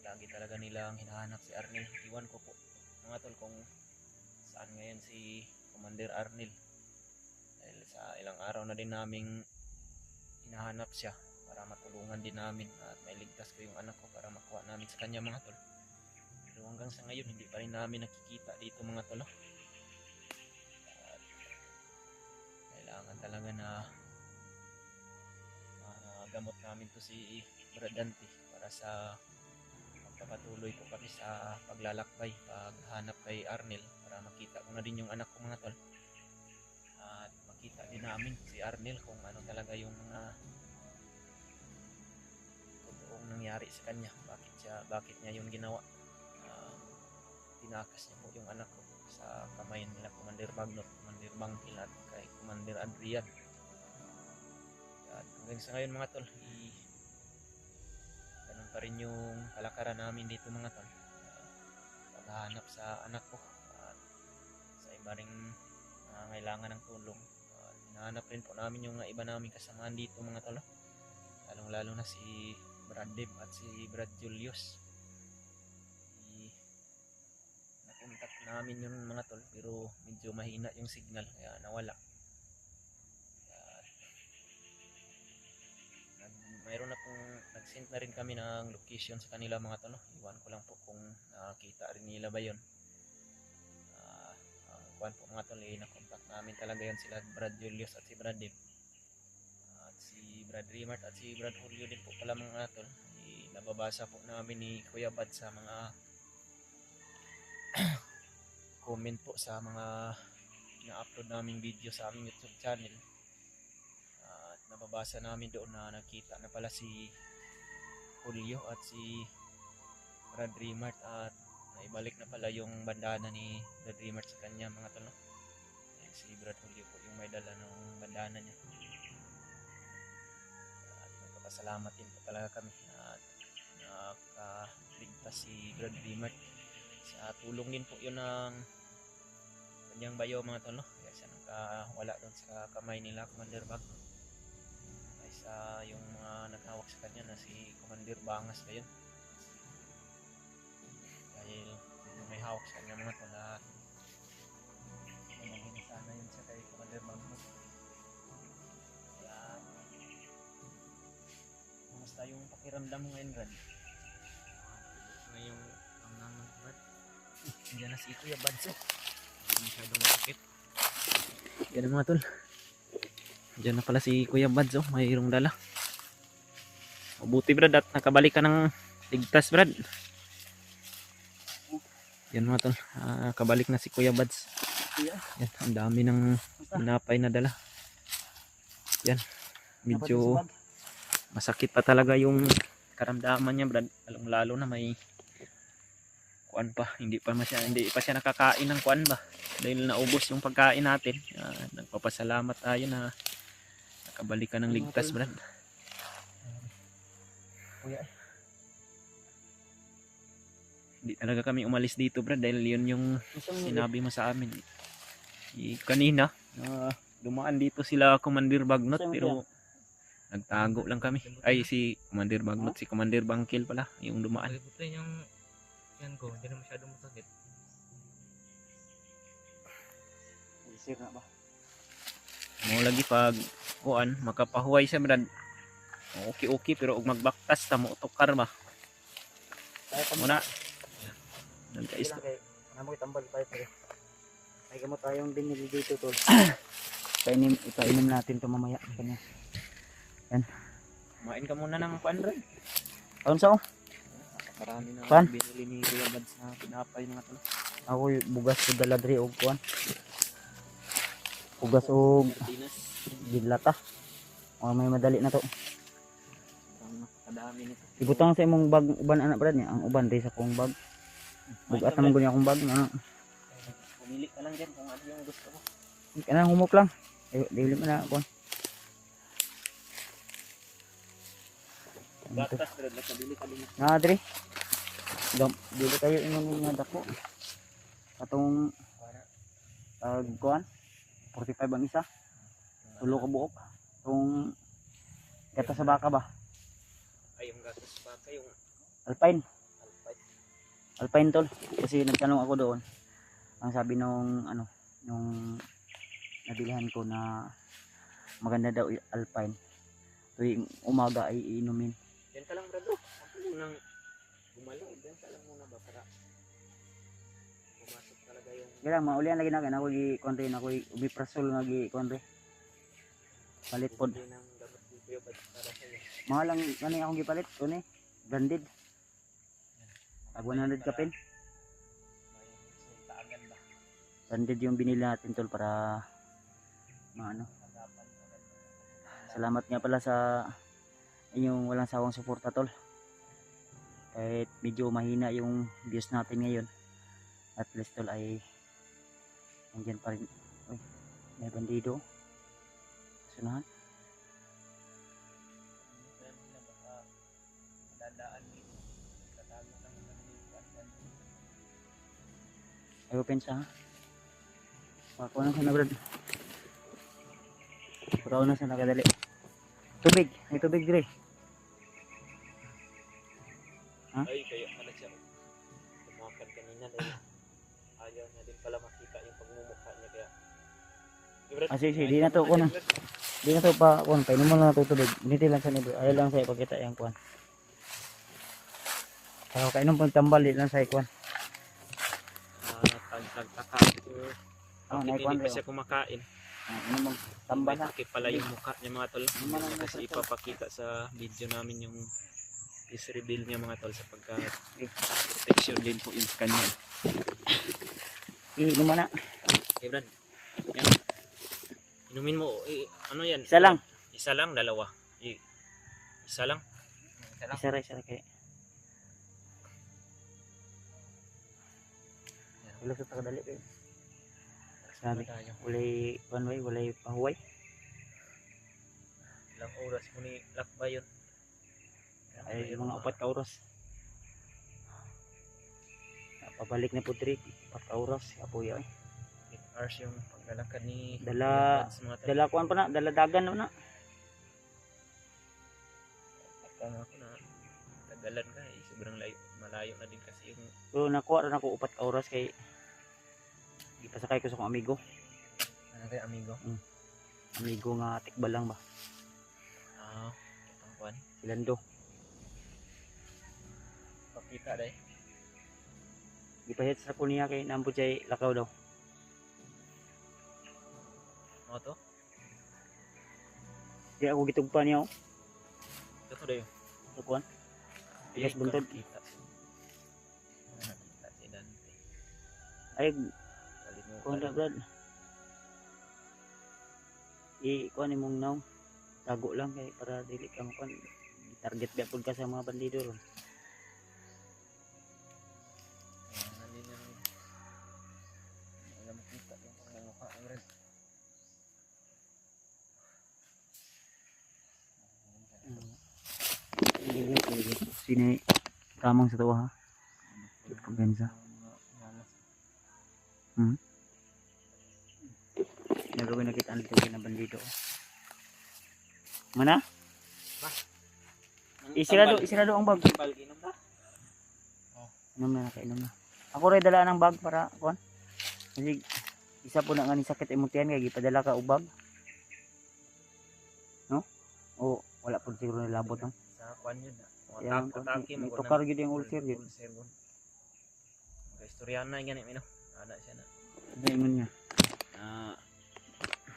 Lagi talaga nilang hinahanap si Arnel. Iwan ko po mga tol kung saan ngayon si Commander Arnel, dahil sa ilang araw na din naming hinahanap siya para matulungan din namin at mailigtas ko yung anak ko para makuha namin sa kanya mga tol. Pero hanggang sa ngayon hindi pa rin namin nakikita dito mga tol. At kailangan talaga na gamot namin to si Brad Dante para sa magpapatuloy po kami sa paglalakbay, paghanap kay Arnel para makita ko na din yung anak ko mga tol. At makita din namin si Arnel kung ano talaga yung mga totoong nangyari sa kanya, bakit niya yung ginawa. Tinakas niya po yung anak ko sa kamay nila Commander Magnot, Commander Bangkil at kay Commander Adrian. At hanggang sa ngayon mga tol, ganun pa rin yung kalakaran namin dito mga tol. Paghahanap sa anak ko at sa iba ring nangangailangan ng tulong. Hinahanap rin po namin yung iba namin kasamahan dito mga tol. Lalong lalo na si Brad Deb at si Brad Julius. Nakontak namin yung mga tol pero medyo mahina yung signal kaya nawala. Mayroon na pong nag-send na rin kami ng location sa kanila mga tol. Iwan ko lang po kung nakita rin nila ba yun. Ang kuwan po mga tol, na-contact namin talaga yan sila Brad Julius at si Brad Deb. At si Brad Rimart at si Brad Julio din po pala mga tol. Nababasa po namin ni Kuya Bad sa mga comment po sa mga na-upload naming video sa aming YouTube channel. Nababasa namin doon na nakita na pala si Julio at si Brad Rimart at naibalik na pala yung bandana ni Brad Rimart sa kanya mga tol. Si Brad Julio po yung may dala ng bandana niya. At nagpapasalamat din po talaga kami at nakaligtas si Brad Rimart. Sa tulong din po yun ng kanyang bayo mga tol. Kaya siya nakawala doon sa kamay nila Commander Bag. Yung mga naghawak sa kanya na si Commander Bangas na yun. Dahil may hawak sa kanya mga tol at mamagin sana yun sa kay Commander Bangas. Kaya kumusta yung pakiramdam mo ngayon Brad? Ngayong naman Brad, diyan na si Kuya Badso. Hindi masyadong masakit. Yan mga tol, diyan na pala si Kuya Bads, oh, mayroong dala. Mabuti Brad at nakabalik ka ng ligtas Brad. Yan mga tol, nakabalik na si Kuya Bads. Yan, ang dami ng pinapay na dala. Yan, medyo masakit pa talaga yung karamdaman niya Brad. Lalo na may kuan pa, hindi pa siya nakakain ng kuan ba. Dahil naubos yung pagkain natin. Nagpapasalamat tayo na nakabalik ka ng ligtas Brad. Hindi talaga kami umalis dito Brad dahil yun yung sinabi mo sa amin. Kanina dumaan dito sila Commander Bagnot pero nagtago lang kami. Ay si Commander Bagnot, si Commander Bangkil pala yung dumaan. Yung yan ko, hindi na masyadong masakit. Sir na ba? Mo lagi pag kuan makapahuway siya Brad. Okay pero ug magbaktas ta mo tukar ba. Muna. Nagkais. Namo itambal pa ito. May gamot tayong binili dito tol. Ipainom natin to mamaya kanya. Yan. Kumain ka muna ng kuan Brad. Kaun sa Marami na Kuan? binili ni Kuya Bads na pinapay mga tol. ako bugas ko dala diri og kuan. Bugas og dilata. O may madali na to. Kadami nito. Ibutang sa imong bag uban anak Brad niya. Ang uban di sa kong bag. Bugat naman ko niya akong bag ano. Pumili ka lang diyan kung ano yung gusto mo. Kana humok lang. Dili man na kuan. Gatas Brad, nakabili ka din. Na diri. Dili kayo ingon nga dako. Atong kuan 45 ang isa. Tulo ka buok. Tong gatas sa baka ba? Ay yung gatas pa yung Alpine. Alpine. Alpine tol. Kasi nagtanong ako doon. Ang sabi nung nung nabilihan ko na maganda daw Alpine. tuwing umaga ay iinumin. Diyan ka lang brad. Huwag ka munang gumalaw. Diyan ka lang muna ba para pumasok talaga yung Kaya maulian lagi na ako gi konti na ako umiprasol nga gi konti. Palit pod. bibili ng gamot ni Kuya Bad para sa'yo. Mahal lang kani akong gipalit kuno branded. Tag 100 ka pin. May sultaagan ba? Branded yung binili natin tol para maano. Hagapan agad. Salamat nga pala sa inyong walang sawang suporta tol. Kahit medyo mahina yung views natin ngayon. At least tol ay nandiyan pa rin. Uy, may bandido. Sunahan. Kaya nila baka dadaan dito. Tatago lang ang kanilipan. Ay open siya ha. Pakuha na sana brad. Puraw na sana kadali. Tubig. May tubig dire. Ha? Ay, kaya pala siya. Tumakan kanina dahil ayaw niya din pala makita yung pagmumukha niya kaya. Ah, sige, di na to, kuno. Di na to pa kuan pa inuman na to tubig. Hindi lang sa nibo. Ayaw lang sa ipakita yang kuan. Kaya kainom pang tambal di lang sa kuan. Tagtaka. Ah, Bakit naikuan hindi pa rin. siya kumakain? Inuman tambal May na. takip pala yung mukha niya mga tol. Inuman Hindi ang na kasi nasa- ipapakita sa video namin yung is reveal niya mga tol sapagkat protection din po yung kanya. Inuman na. Okay, Brad. Yan. Inumin mo. Ano yan? Isa lang. Isa lang, dalawa. Isa lang. Isa ra kay. Wala sa kadali kay. Sabi, Tayo. walay kuan way, walay pahuway. Ilang oras mo ni lakbay yun? Ay mga 4 ka oras. Pabalik na po 3, 4 ka oras. Apoy ay. 8 hours yung paglalakad ni Dala- Kuya Buds, mga tol. Dala kuan pa na, dala dagan na na. Kaya ako na tagalan ka eh. Sobrang malayo na din kasi yung So nakuha rin ako 4 ka oras kay ipasakay ko sa akong amigo. ano kay amigo. Amigo nga tikbalang ba. Itong kuwan. Silando. Pakita dahil. Gipahit sa kunya kay nambot siya lakaw daw. Ano to? Di ako gitugpa niya oh. Ito dahil. Sa kuan. Tigas buntod. Kita. Nakita si Dante. Ay Kalimutan. kuan na brad. Kuan imong naw. Tago lang kay para dili ka mo kuan. Target ba pud ka sa mga bandido ron. Nandun yung alam mo kita yung pagmumukha ng red. Sini tamang sa tuwa ha. Pagbensa. Nagawin na kita ang tingin ng bandido. Mana? Isirado ang bag. Inom ba? Inom na nakainom na. Ako rin dala ng bag para kuan. Kasi isa po na nga ni sakit imutian kaya gipadala ka ubag. No? O wala po siguro nilabot no. Sa kwan yun. Yang Atake mo. tukar gid yung ulcer gid. Istorya na ganit mino. Ada siya na. Ano ingon niya?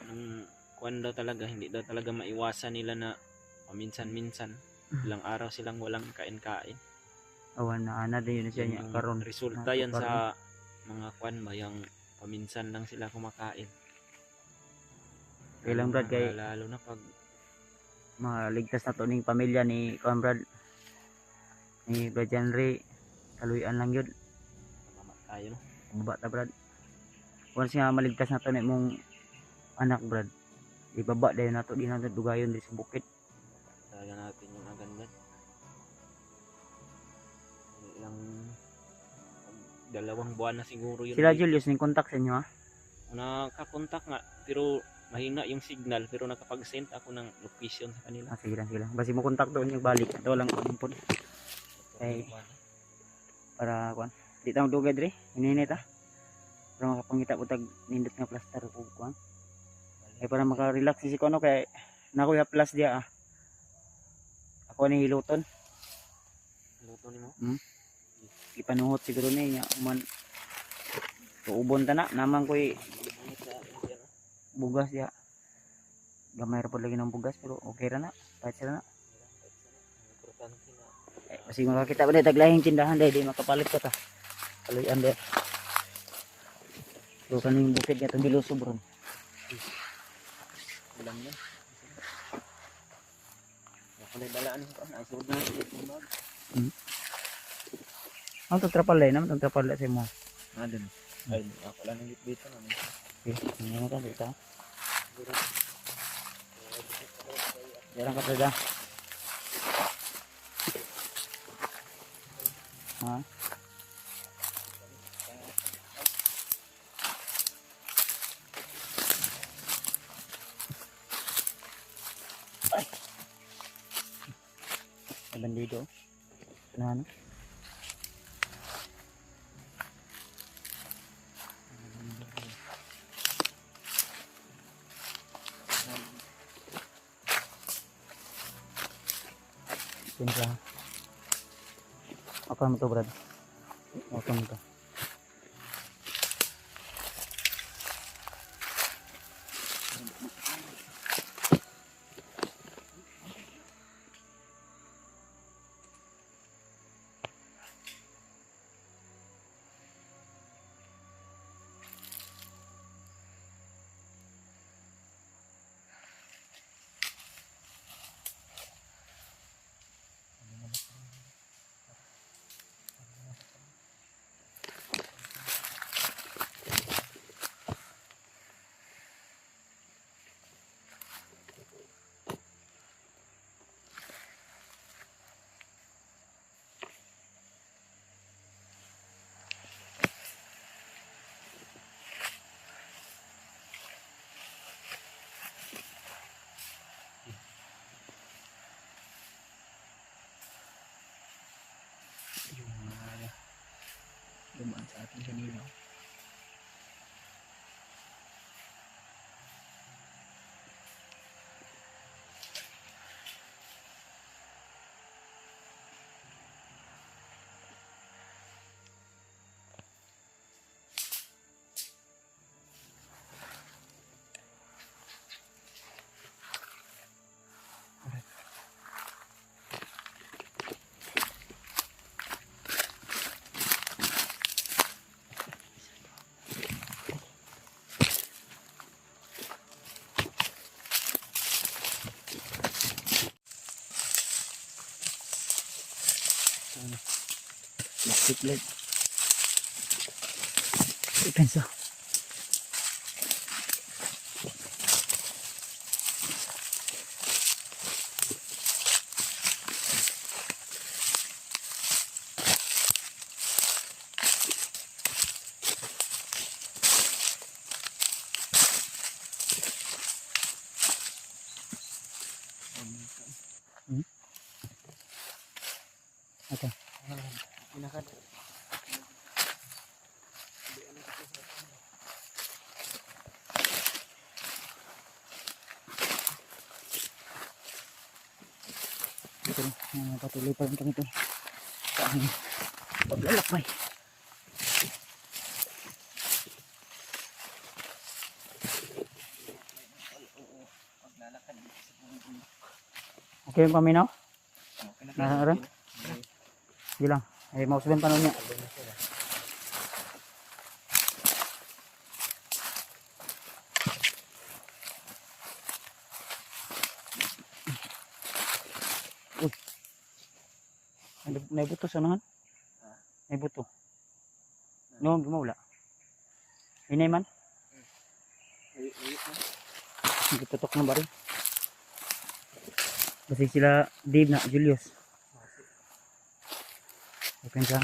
Nung kwan daw talaga, hindi daw talaga maiwasan nila na paminsan-minsan. Ilang araw silang walang kain-kain. Awan na ana din yun siya niya Yung karon. resulta na- yan karon. sa mga kwan ba, yung paminsan lang sila kumakain. Kailang Brad kay Lalo na pag maligtas na to ning pamilya ni kuan Brad. Ni Brad Henry. Kaluyan lang yun. mamamatay no. Bata Brad. Once nga maligtas na to ni mong anak Brad. Ibaba dahil na to di na to dugayon di sa bukid. Talaga natin yung agad-agad. Ilang 2 buwan na siguro yun. Sila Julius ning contact sa inyo ha. Nakakontak nga pero mahina yung signal pero nakapag-send ako ng location sa kanila. Ah, sige lang. Basi mo contact doon yung balik. Ito lang kuan po. Ay. Para kuan. Di tayo dugay dre. Ininit ha. Para makapangita po tag nindot nga plaster o kuan. Ay para maka-relax si kono kay nakuya plus dia ah. Ako ni hiluton. Luto ni mo. Ipanuhot siguro niya man tuubon ta na naman ko'y bugas ya. Gamay ra pod lagi ng bugas pero okay ra na. Kahit sila na. Importante na. Kasi makakita pa dahil taglahing tindahan dahil di makapalit ka ta. Kaluyan dahil. So kaning bukid nga itong gilusob ron. Ulam yan. Ako na dalaan ko. Naisod na ito. Ang tatrapalay naman, ang tatrapalay sa mo. Dun. Ay, ako lang ng dito na. Okay, hindi mo ka dito. Jarang ka talaga. Ha? Ay! May bandido. Ano? Simpla. Apa mo to, Brad? Apa mo to? Yung mga dumaan sa atin kanina. Plastic leg. Ipensa. Okay. Pinakad. Ito na. Patuloy pa rin kami ito. Sa aming paglalakbay. Okay yung paminaw? Nasa rin? Hindi lang. Ay, mausban pa nun niya. Uy. May buto sa nahan? May buto. Noon, gumawala. Inay man? Tutok ng baril. Kasi sila Dave na Julius. Open ka.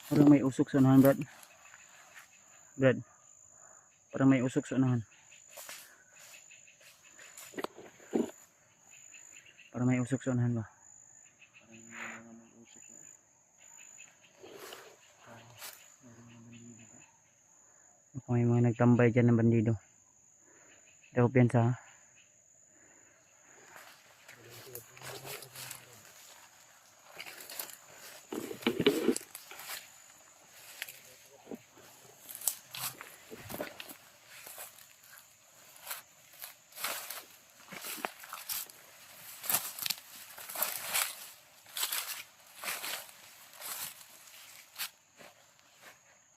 Parang may usok sa unahan, Brad. Brad. Parang may usok sa unahan. Parang may usok sa unahan ba? Parang may mga nagtambay dyan ng bandido. Daw piyansa ha.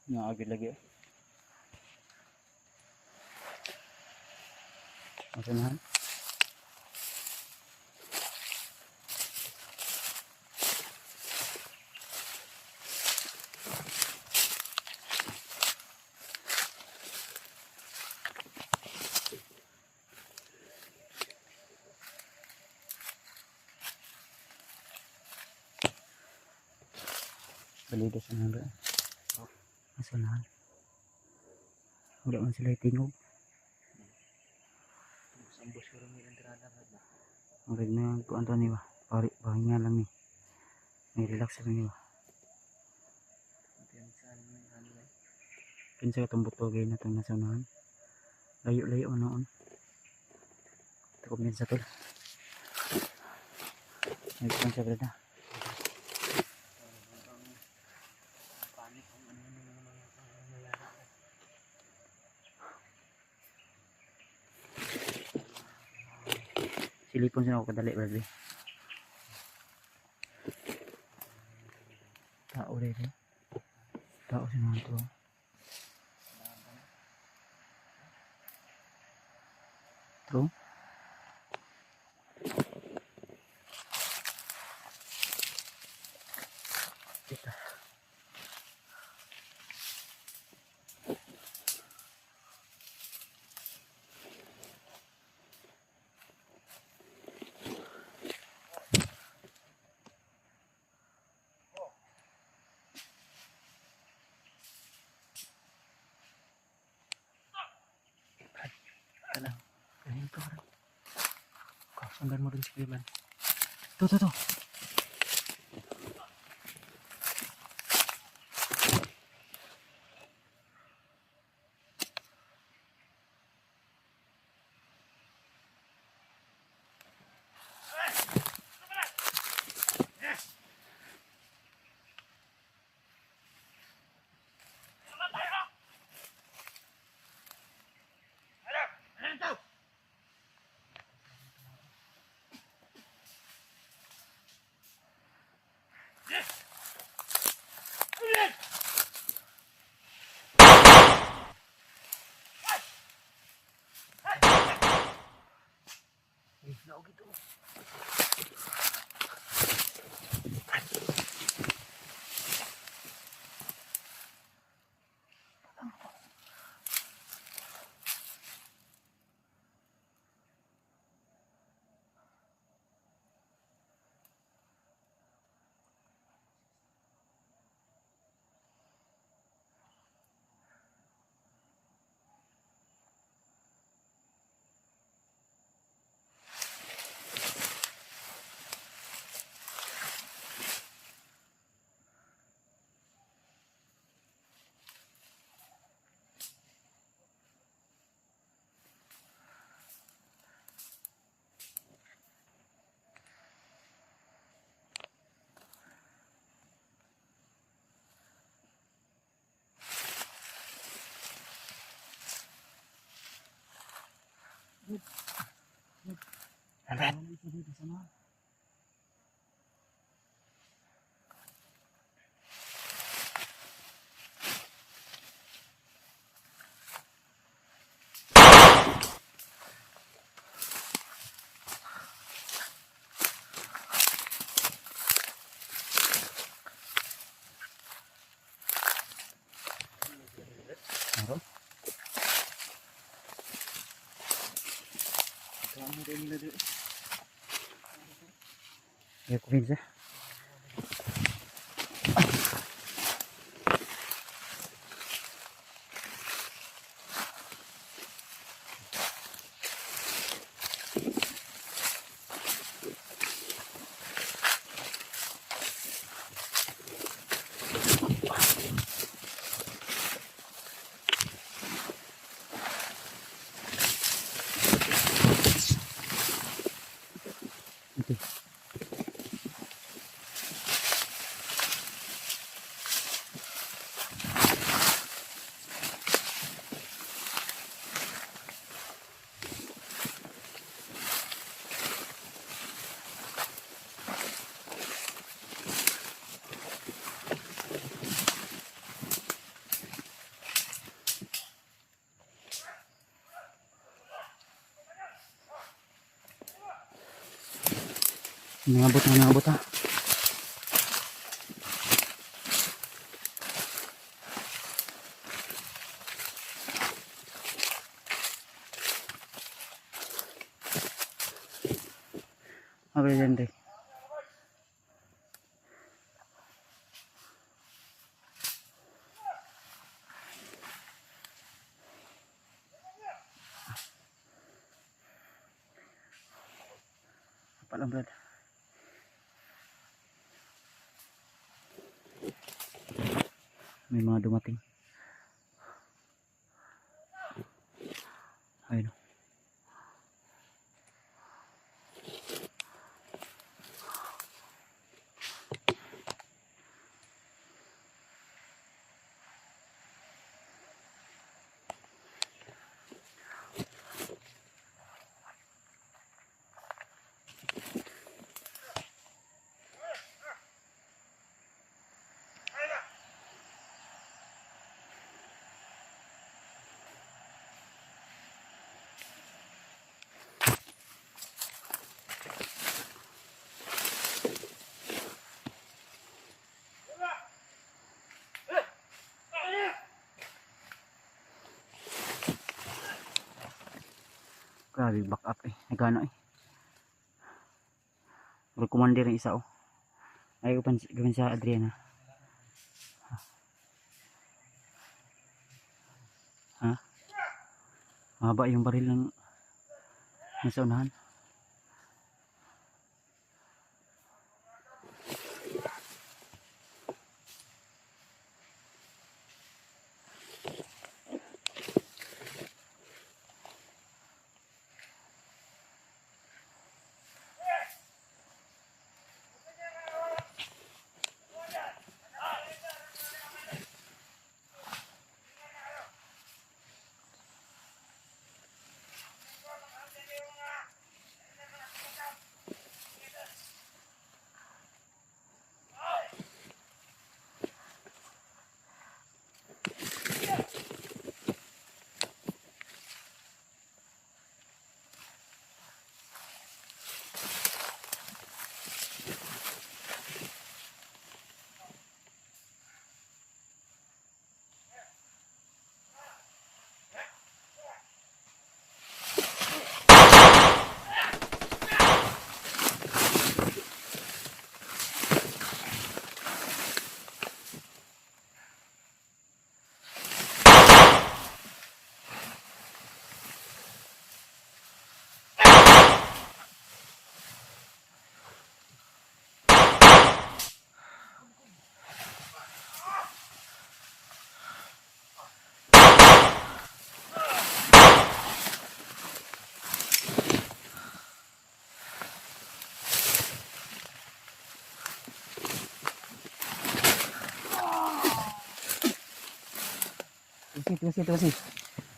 Naagad lagi. Masunahan. Balido sa nanda. Masunahan. Wala man sila itingog. Sambos ko rin yung entrada ba? Ang na kuan to ni ba? Pahinga lang ni. May relax lang ni ba? Kinsa katong butogay na itong nasunahan. Layo-layo noon. Ito kumpiyansa tol. May kumpiyansa brada. Silipon sila ako kadali brother. Tao rin eh. Tao sinahan to. True. Kita. Alam. Ganyan to rin. Sundan mo rin si Cleman. Tuh. Alright. Meron? Kamu rin nila dito. Hindi ako pinsa. Okay. Nangabot ha. Okay dyan rin. Apa lang brad. May mga dumating. Ayun. Grabe back up eh. Nagano eh. Recommender yung isa oh. Ay gawin sa Adriana. Ha? Mahaba yung baril ng nasa unahan.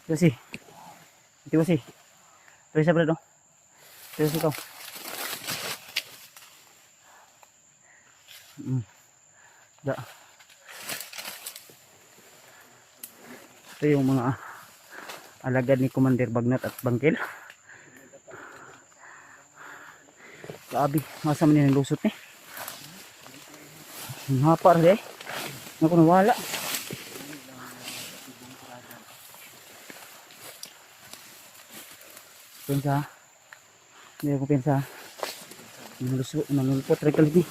Tiwasi. Tiwasi sa brad oh. Tiwasi ko. Da. Ito yung mga alagad ni Commander Bagnat at Bangkil. Grabe, masama niya ng lusot eh. Ang hapa rin eh. Naku nawala. Pensa. Hindi ako pensa. Manulpot rin kalit ni.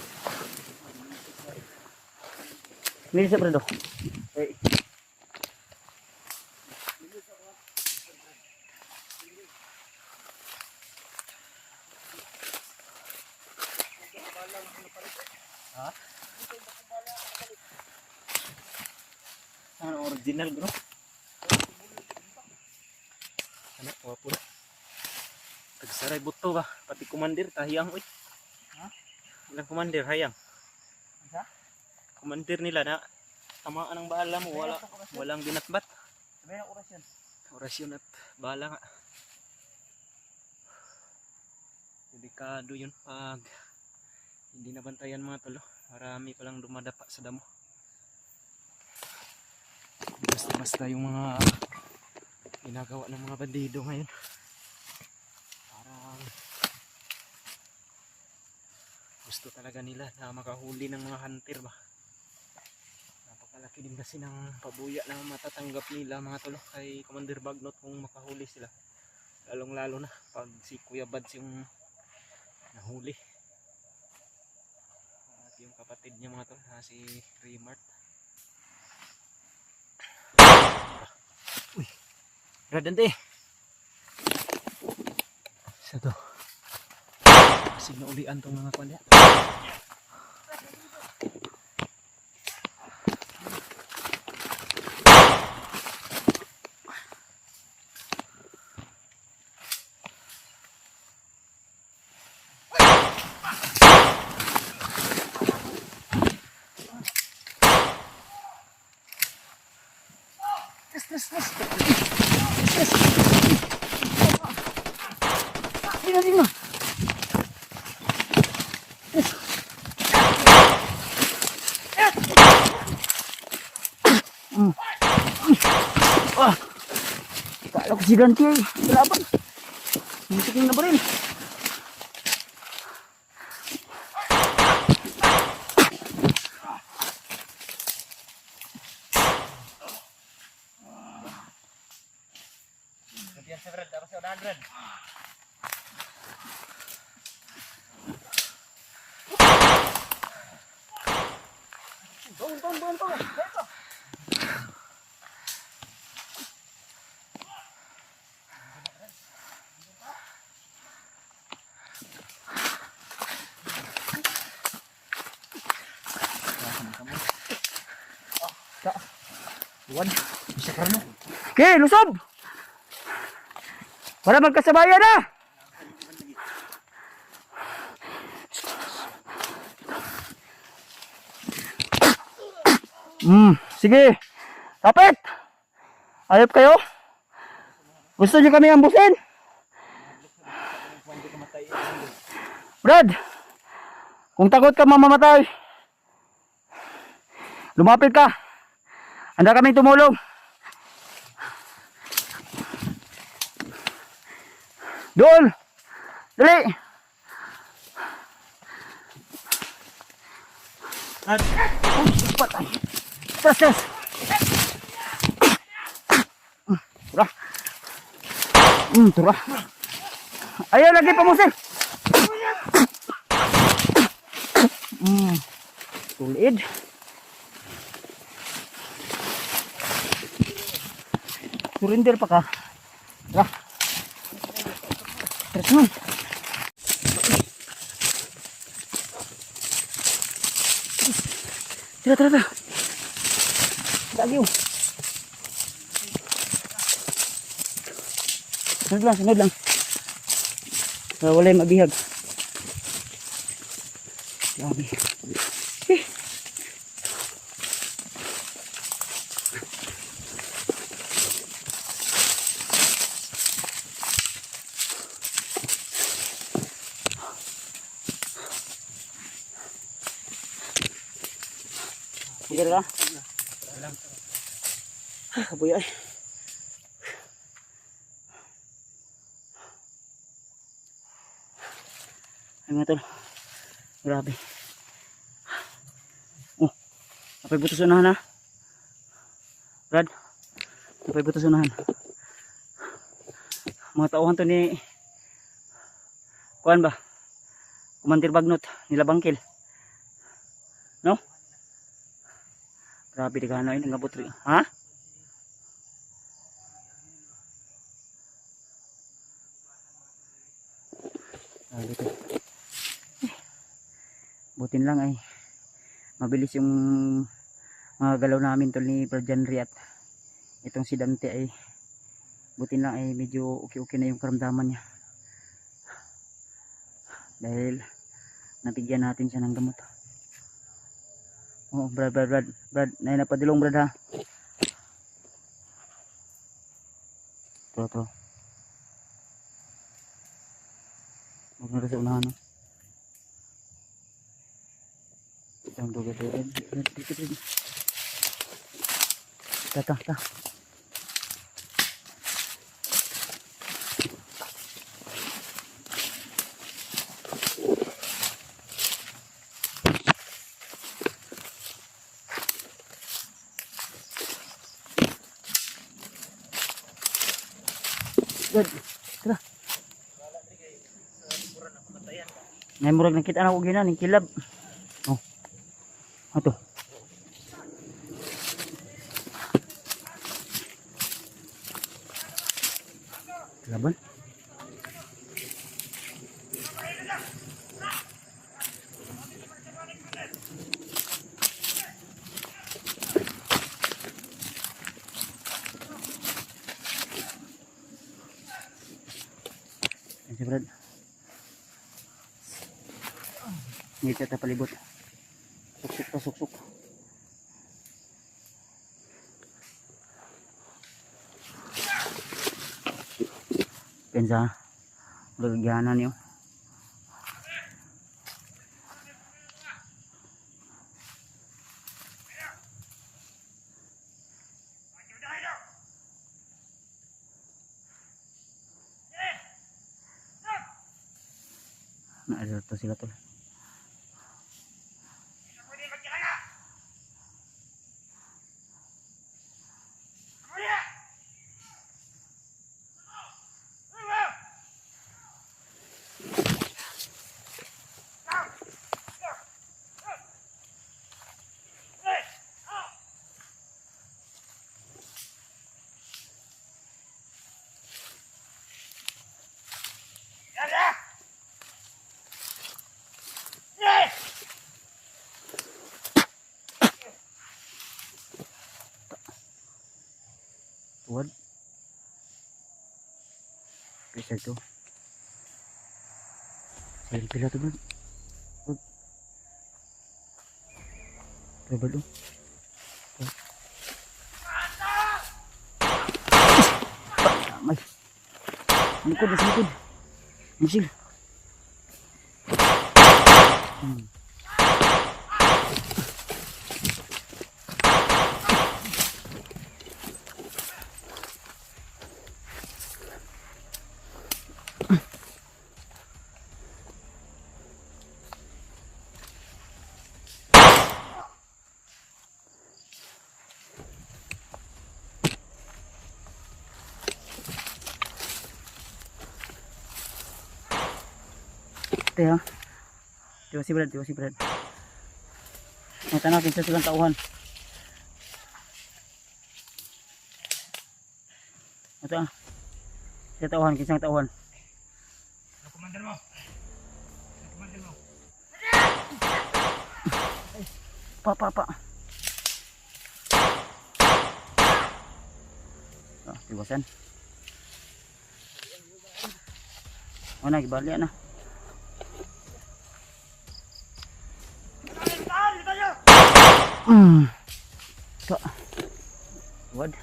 Mili sa prado. Eh. Ha? Ano original bro? Ano, wapo na. Tagsaray buto ba? Pati kumandir, tahiyang uy. Ha? Ilang kumandir, hayang. Isa? Kumandir nila na tamaan ang bala mo, walang binatbat. Sabi ng orasyon. Orasyon at bala nga. Delikado yun pag hindi nabantayan mga tolo. Marami palang dumadapa sa damo. Basta yung mga ginagawa ng mga bandido ngayon. Parang gusto talaga nila na makahuli ng mga hunter ba. Napakalaki din kasi ng pabuya na matatanggap nila mga tolo kay Commander Bagnot kung makahuli sila. Lalong lalo na pag si Kuya Bads yung nahuli. At yung kapatid niya mga tol na si Remart. Uy, Radante. Sa to. Kasi naulian tong mga kwanda. Dino. Ah. Kala ko si Dante ay laban. Musikin na ba rin? Kemudian sa Brad, dapat sa unahan Brad. Bangun. Iwan, bisa karena. Okay, lusob! Para magkasabayan na! Sige. Kapit! Ayop kayo? Gusto niyo kami ambusin? Brad! Kung takot ka mamamatay, lumapit ka. Handa kami tumulong. Doon! Dali! Patay! Tras! Tura! Tura! Ayaw lagi pamusik! Tulid! Surrender pa ka. Tara. Tras nun. Tara. Lagi oh. Sunod lang. Wala yung mabihag. Grabe. Sige ka. Kabuya ay. Ay mga tol. Grabe. Oh. Napay butos unahan ha. Brad. Napay butos unahan. Mga tauhan to ni Kuan ba? Kumandir Bagnot nila Bangkil. No? Grabe di ka ano yun, ngabot rin. Ha? Grabe to. Butin lang ay mabilis yung mga galaw namin tol ni Brad Janry at itong si Dante ay butin lang ay medyo okay na yung karamdaman niya dahil nabigyan natin siya ng gamot. Oh, Brad, nay napadulong Brad ha. Ito. Huwag na rin sa unahan no. Itang duga dito. Ta. Good. Tara. Ngay murag nakita na ko gina ning kilab. Oh. Ato. Laban. Si Brad. Ngiti ta palibot. Suksok. Pensa. Lagyanan niyo. Ada to sila tol. Tuwad. Bisa to. Sayang pila to bro. Coba dulu. Damay. Likod. Musil. Ya. Tiwa si Brad. May tanong kinsa silang tauhan. Ito Sa tauhan, kinsang tauhan. Komander mo. Pa. Tiwasan. Mana gibalik na. Kak. Wad.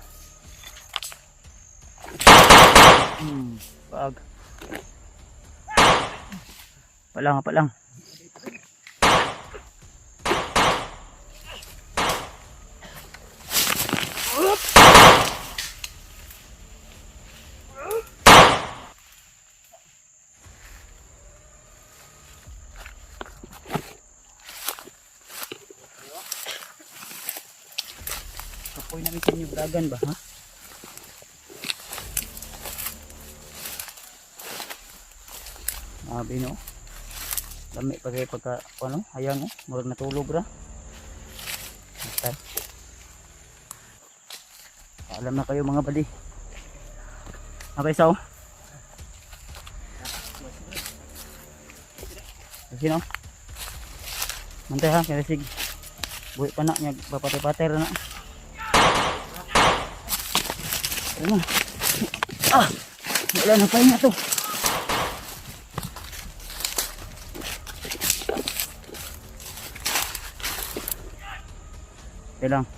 Pag. Palang. Kapoy namin sa inyo bragan ba ha? Sabi no. Lami pa kayo pagka, ano, hayang oh, murag natulog ra. Okay. Alam na kayo mga bali. Okay, so. Sino? Mantay ha, kaya sig. Buhay pa na, papatay-patay na. Ano na? Ah! Wala na pa na to. Okay lang.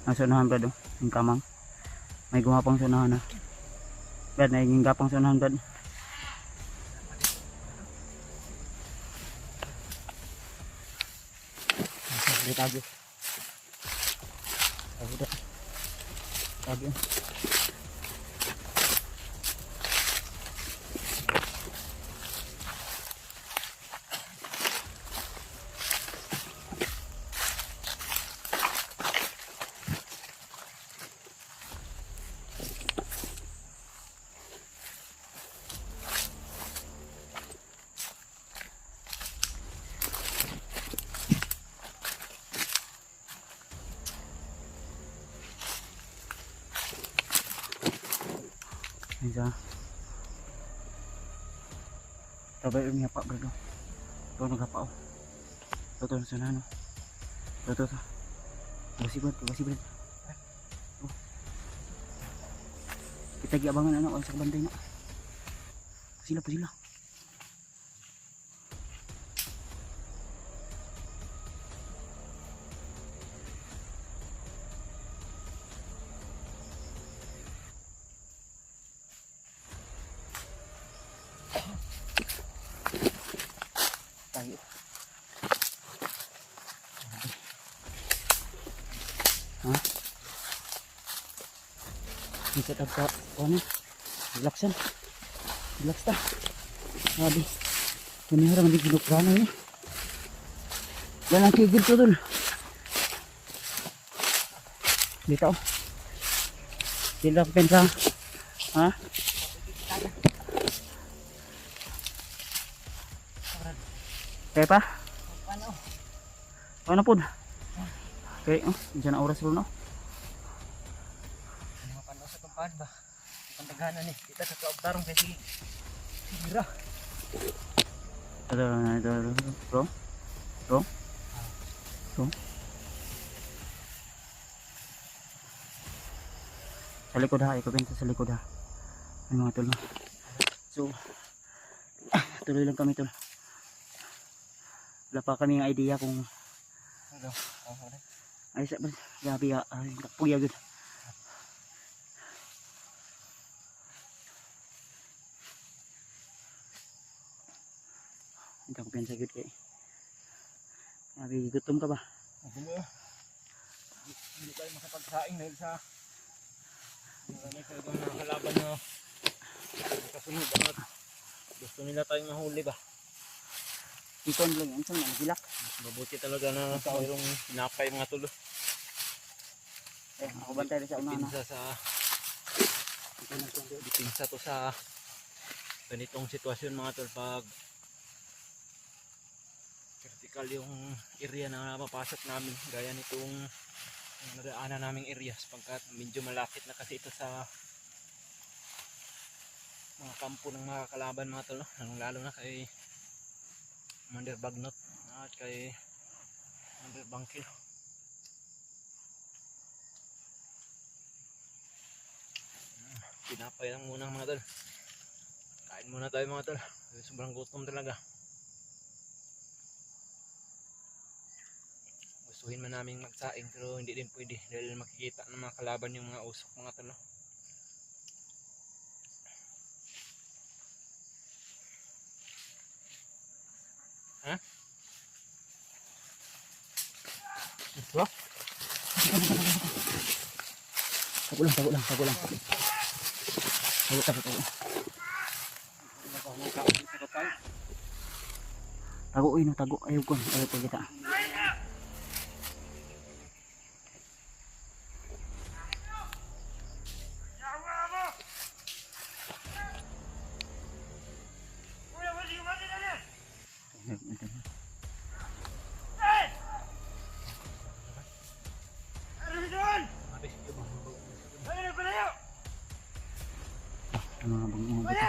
Ang sunahan brad, oh. Yung kamang. May gumapang sunahan na. Brad, may gingapang sunahan brad. Tago. Tago. Tago. Isa. Tabay yung pa bro. Ito nagapa oh. Ito na sana no. Ito. Kasi brad. Oh. Kita giabangan ano sa bantay na. Sila pa sila. Tayo. Ha? Bisa tagka ano? Relaxan. Relax ta. Sabi. Kani harang di ginukrano ni. Yan ang kigil to dun. Dito. Sila pensa. Ha? Kaya pa? Ano po? Okay, oh, dyan na oras bro no? Ano mapanaw sa tumpad ba? Pantaghanan eh. Kita sa kaobtarong kasi sigira. Ito, bro? Bro? Bro? Sa likod ha, ikaw benta sa likod ha. Ay mga tol no? So, tuloy lang kami tol. Wala pa kaming idea kung Ano? ay sa gabi puya gud. Hindi ko pensa gud kay. Gabi gutom ka ba? Hindi tayo makapagsaing dahil sa marami talagang mga kalaban na kasunod at gusto nila tayong mahuli ba. Ikon lang yan sa nagilak. Mabuti talaga na mayroong pinapay mga tulo. Ako bantay rin sa una na. Dipinsa to sa ganitong sitwasyon mga tol pag vertical yung area na mapasok namin gaya nitong nadaanan naming area sapagkat medyo malapit na kasi ito sa mga kampo ng mga kalaban mga tol, lalo na kay Commander Bagnot at kay Commander Bangkil. Pinapay lang muna mga tol. Kain muna tayo mga tol. Sobrang gutom talaga. Gustuhin man namin magsaing pero hindi din pwede dahil makikita ng mga kalaban yung mga usok mga tol. Tago lang, tago lang, tago lang. Tago, tago, tago. Tago, uy, no, tago. Ayaw ko kita. Mga bangong dito.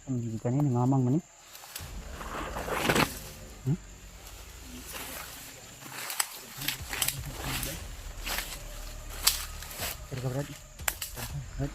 Ang kanina ngamang man eh. Pero ka Brad. Brad.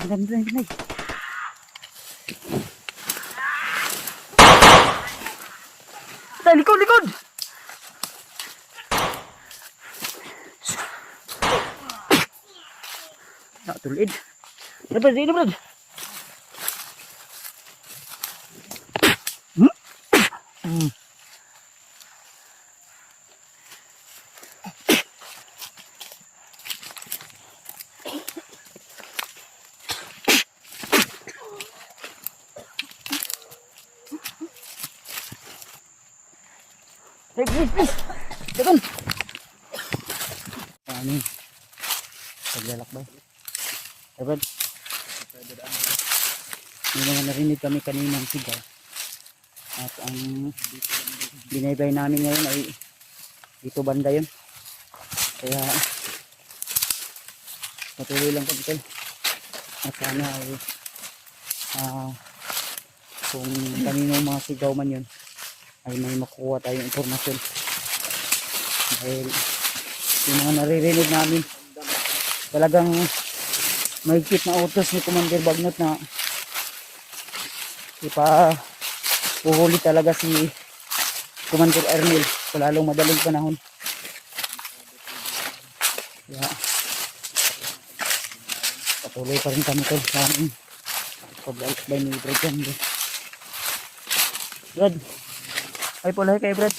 Ganay. Tay, likod, likod! Tulid. Brad, dito Brad. Please. Tekan. Ano? Paglalakbay. Brad. May mga narinig kami kaninang sigaw. At ang binaybay namin ngayon ay dito banda yun. Kaya patuloy lang kami tayo. At sana ay kung kanino mga sigaw man yun ay may makuha tayong impormasyon. Dahil yung mga naririnig namin talagang mahigpit na utos ni Commander Bagnot na ipa-uhuli talaga si Commander Ernil sa lalong madaling panahon. Kaya patuloy pa rin kami sa aming paglalakbay ni Brad Jandy. Brad, ay pula kay Brad.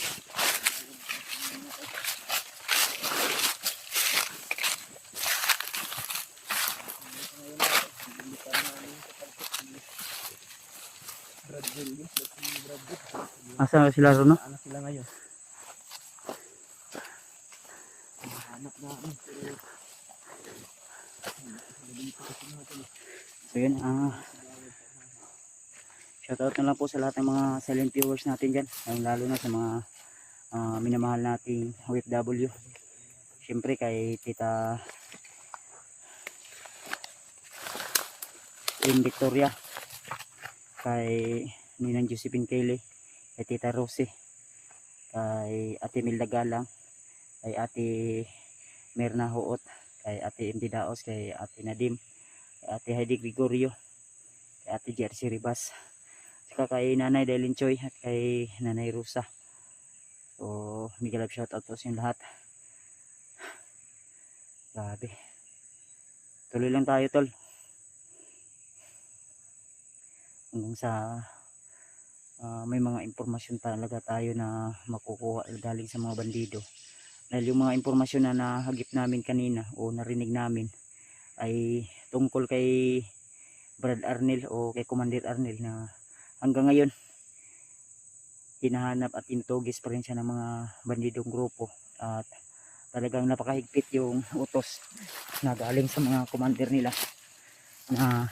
Asa sila ron, no? Ano sila ngayon? Hanap namin. Pero So yun, shoutout na lang po sa lahat ng mga silent viewers natin dyan, lalo na sa mga minamahal nating OFW. Siyempre kay Tita Lynn Victoria, kay Ninang Josephine Kelly, kay Tita Rosie, kay Ate Milda Galang, kay Ate Mirna Huot, kay Ate MD Daos, kay Ate Nadim, kay Ate Heidi Gregorio, kay Ate Jersey Ribas, saka kay Nanay Delin Choi at kay Nanay Rusa. So mega love shoutout po sa inyo lahat. Grabe, tuloy lang tayo tol hanggang sa may mga impormasyon talaga tayo na makukuha galing sa mga bandido. Dahil yung mga impormasyon na nahagip namin kanina o narinig namin ay tungkol kay Brad Arnel o kay Commander Arnel na hanggang ngayon hinahanap at tinutugis pa rin siya ng mga bandidong grupo, at talagang napakahigpit yung utos na galing sa mga commander nila na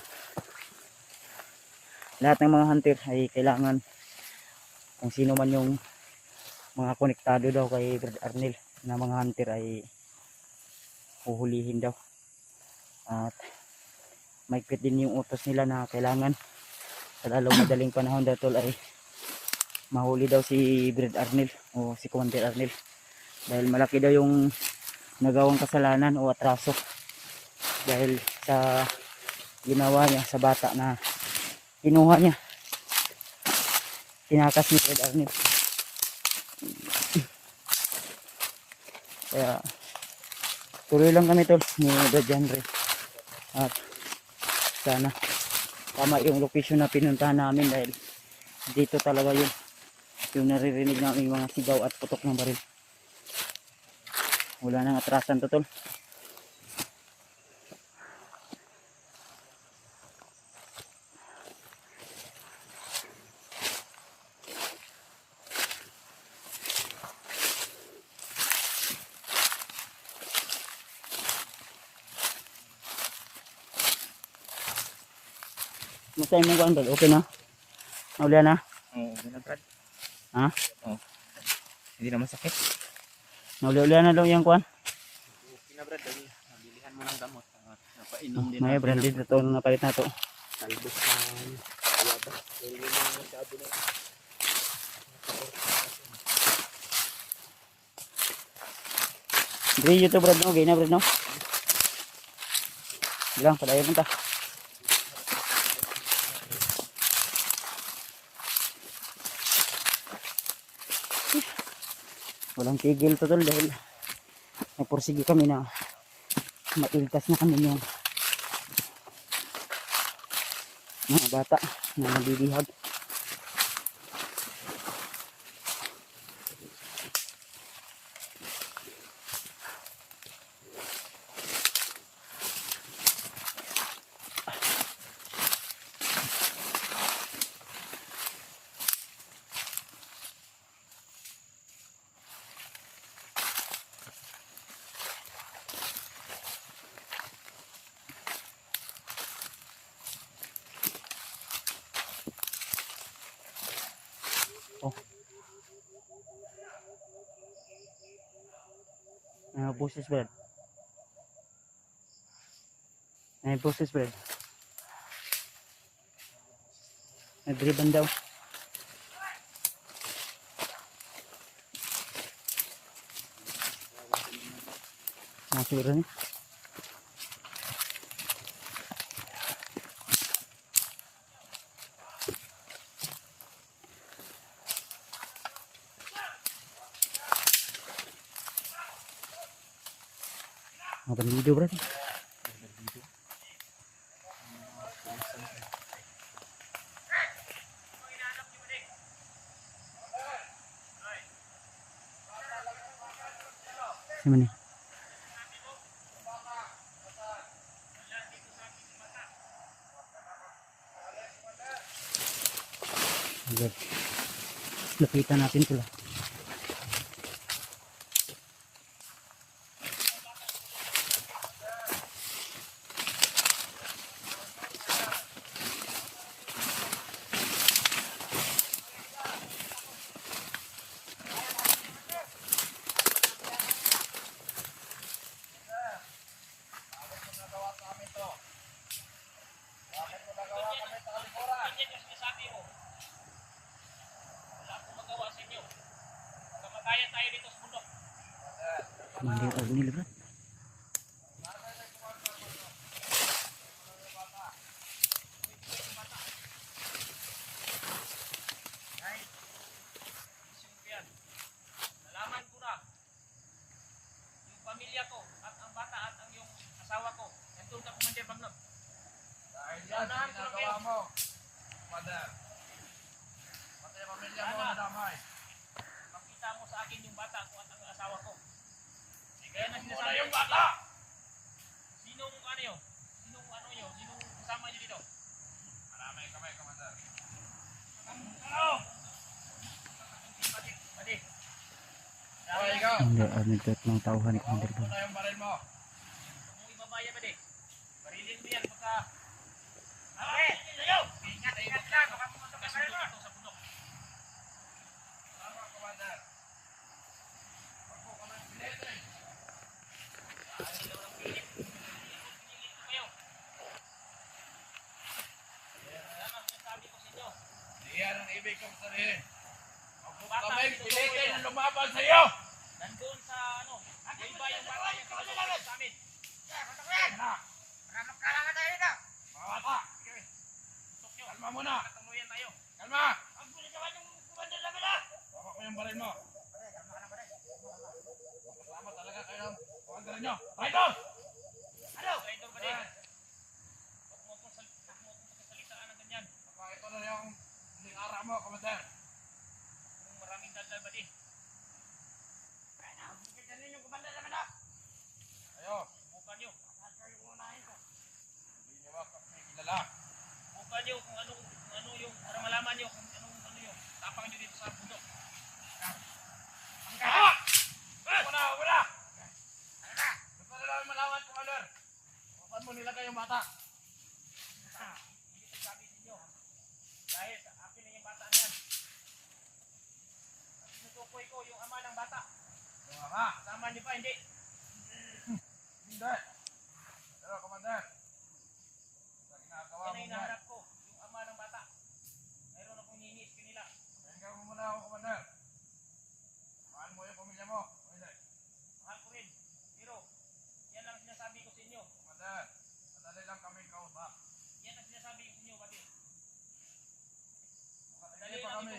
lahat ng mga hunter ay kailangan, kung sino man yung mga konektado daw kay Brad Arnel na mga hunter ay huhulihin daw, at mahigpit din yung utos nila na kailangan sa lalong madaling panahon daw tol ay mahuli daw si Brad Arnel o si Commander Arnel, dahil malaki daw yung nagawang kasalanan o atraso dahil sa ginawa niya sa bata na kinuha niya, tinakas ni Brad Arnel. Kaya tuloy lang kami tol ni Brad Janre, at sana tama yung location na pinuntahan namin, dahil dito talaga yun yung naririnig namin mga sigaw at putok ng baril. Wala nang atrasan to tol. Masaya mo ba tol? Okay na? Nauli na? Oo, Brad. Ha? Oo. Hindi na masakit. Nauli na daw yung kuan? Okay na Brad, dali. Nabilihan mo ng gamot. Napainom din May branded na to, napalit na to. talbos ng yaba. Dahil yung mga masyado na Dre, yun to Brad no? Okay na Brad no? Bilang, padayo punta. Walang tigil to tol, dahil nagpursige kami na mailtas na kami yung mga bata na nabibihag. Boses Brad. Boses Brad. Nagriban daw. Siguro niya. Mga bandido Brad. Sino ni? Good. Lapitan natin tol. Commander Ognil Brad. Nalaman ko na yung pamilya ko at ang bata at ang yung asawa ko. Nandun ka, Commander Magnum. Dahil yan sa ginagawa mo, Commander. Pati ang pamilya mo nadamay. Makita mo sa akin yung bata ko at ang asawa ko. Kaya na Muna sinasabi yung bata! Sinong ano yun? Sinong ano yun? Sinong kasama nyo dito? Maramay kamay, Commander. Ano? Pati, pati. O, ikaw. Commander Arnold at mga tauhan ni Commander Brad. Muna yung baril mo. Huwag mong ibabaya pati. Barilin mo yan pagka... Okay! Sayo! Ingat, ingat lang! Baka pumunta ka rin ito sa bundok. Tama, Commander. Wag po kami pilitin. Pilit ko kayo. Yan ang sinasabi ko sa inyo. Di yan ang ibig kong sabihin. Wag po Bata, kami dito pilitin kayo. na lumaban sa iyo. Nandun sa ano, yung iba yung bata yung pinatulog sa amin. Yan na. Kailangan tayo na. Mga bata, Tusok nyo. kalma muna. Katuluyan tayo. Kalma. Ang gulit naman yung kumandal namin ha. Baka ko yung baril mo. Salamat talaga kayo. Commander nyo. Traitor! Ano? Traitor ba din? Huwag mo akong pagsalitaan ng ganyan. Baka ito na yung huling araw mo, Commander. Kung maraming daldal ba din? Ganyan yung kumandal namin ha. Ayo. Bukan nyo. Hindi nyo ba may kilala? Bukan nyo kung ano yung, para malaman nyo kung ano yung tapang nyo dito sa bundok. Angka! Wala! Wala! Gusto na lang malawan, Commander. Saan mo nilagay yung bata? Hindi ko sabi sa inyo. Dahil sa akin na yung bata na yan. At sinutukoy ko yung ama ng bata. Yung ama. Kasama niyo pa, hindi. Hindi. Pero, Commander. Sa ginagawa Yan mo ang yan. hinahanap ko. Yung ama ng bata. Mayroon akong ninis kanila. Tingnan mo muna ako, Commander. Mahal mo yung pamilya mo. O hindi? Mahal ko rin. Pero, yan ang sinasabi ko sa inyo. Commander, madali lang kami kausap. Yan ang sinasabi ko sa inyo, pati. Madali pa kami.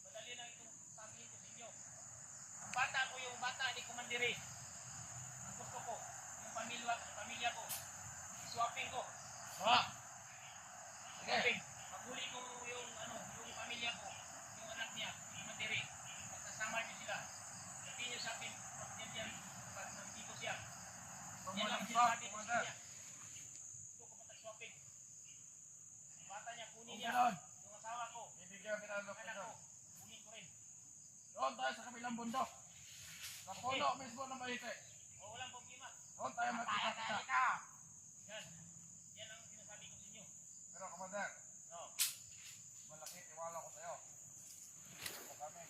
Madali lang itong sabihin ko sa inyo. Ang bata ko yung bata ni Comandere. Ang gusto ko, yung pamilya ko. Swapping ko. Ha? Sige. Swapping. Maghuli ko yung yung pamilya ko. Yung anak niya, ni Comandere. Magkasama niyo sila. Sabihin niyo sa akin, pag yan, nandito siya. Huwag mo Yan lang lang swap, sinasabi ko sa Commander. kanya. Gusto ko mag-swapping. Ang bata niya, kunin Kung niya. ganon, Yung asawa ko, bibigyan kita ng anak ko, lokasyon. kunin ko rin. Doon tayo sa kabilang bundok. Sa puno mismo ng Bahite. O walang problema. Doon tayo magkita-kita. Yan. Yan ang sinasabi ko sa inyo. Pero, Commander, No. malaki tiwala ko sa'yo. Ako kami.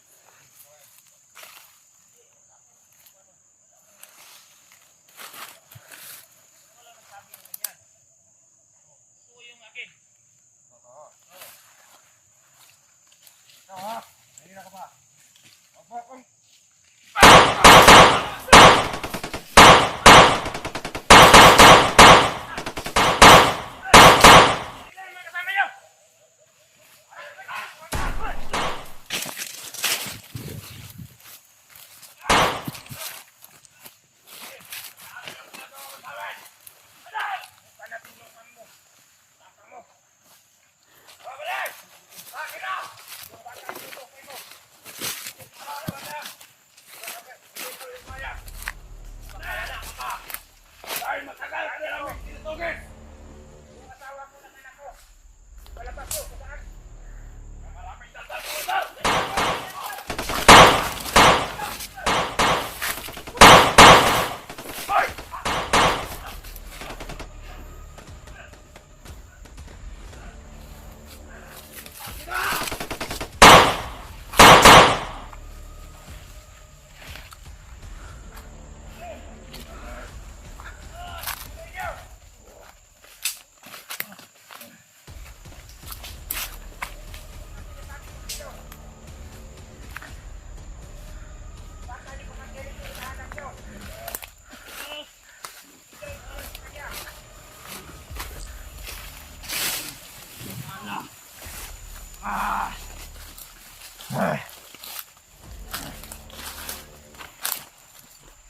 Wala nagsabi ng ganyan. Gusto ko yung akin. Totoo. Ikaw ha? Nahihina ka ba? Huwag mo akong... Ilan mga kasama nyo?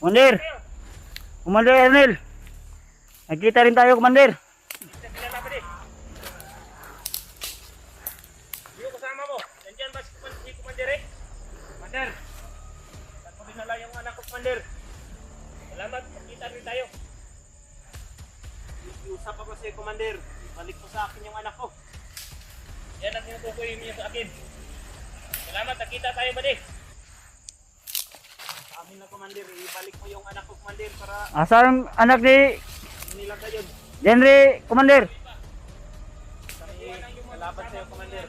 Commander! Commander Ernel! Nagkita rin tayo, Commander. Kilala ba di? Yung kasama mo, nandyan ba si Commander eh? Commander! Saan mo dinala yung anak ko, Commander? Salamat, magkita rin tayo. Iusap ako si Commander. Balik mo sa akin yung anak ko. Yan ang tinutukoy niya sa akin. Salamat, nakita tayo ba di? Sa amin na, Commander, ibalik mo yung anak ko, Commander, para Asang anak ni nilagay yun. Henry, Commander? Kami nalaban sa'yo, Commander.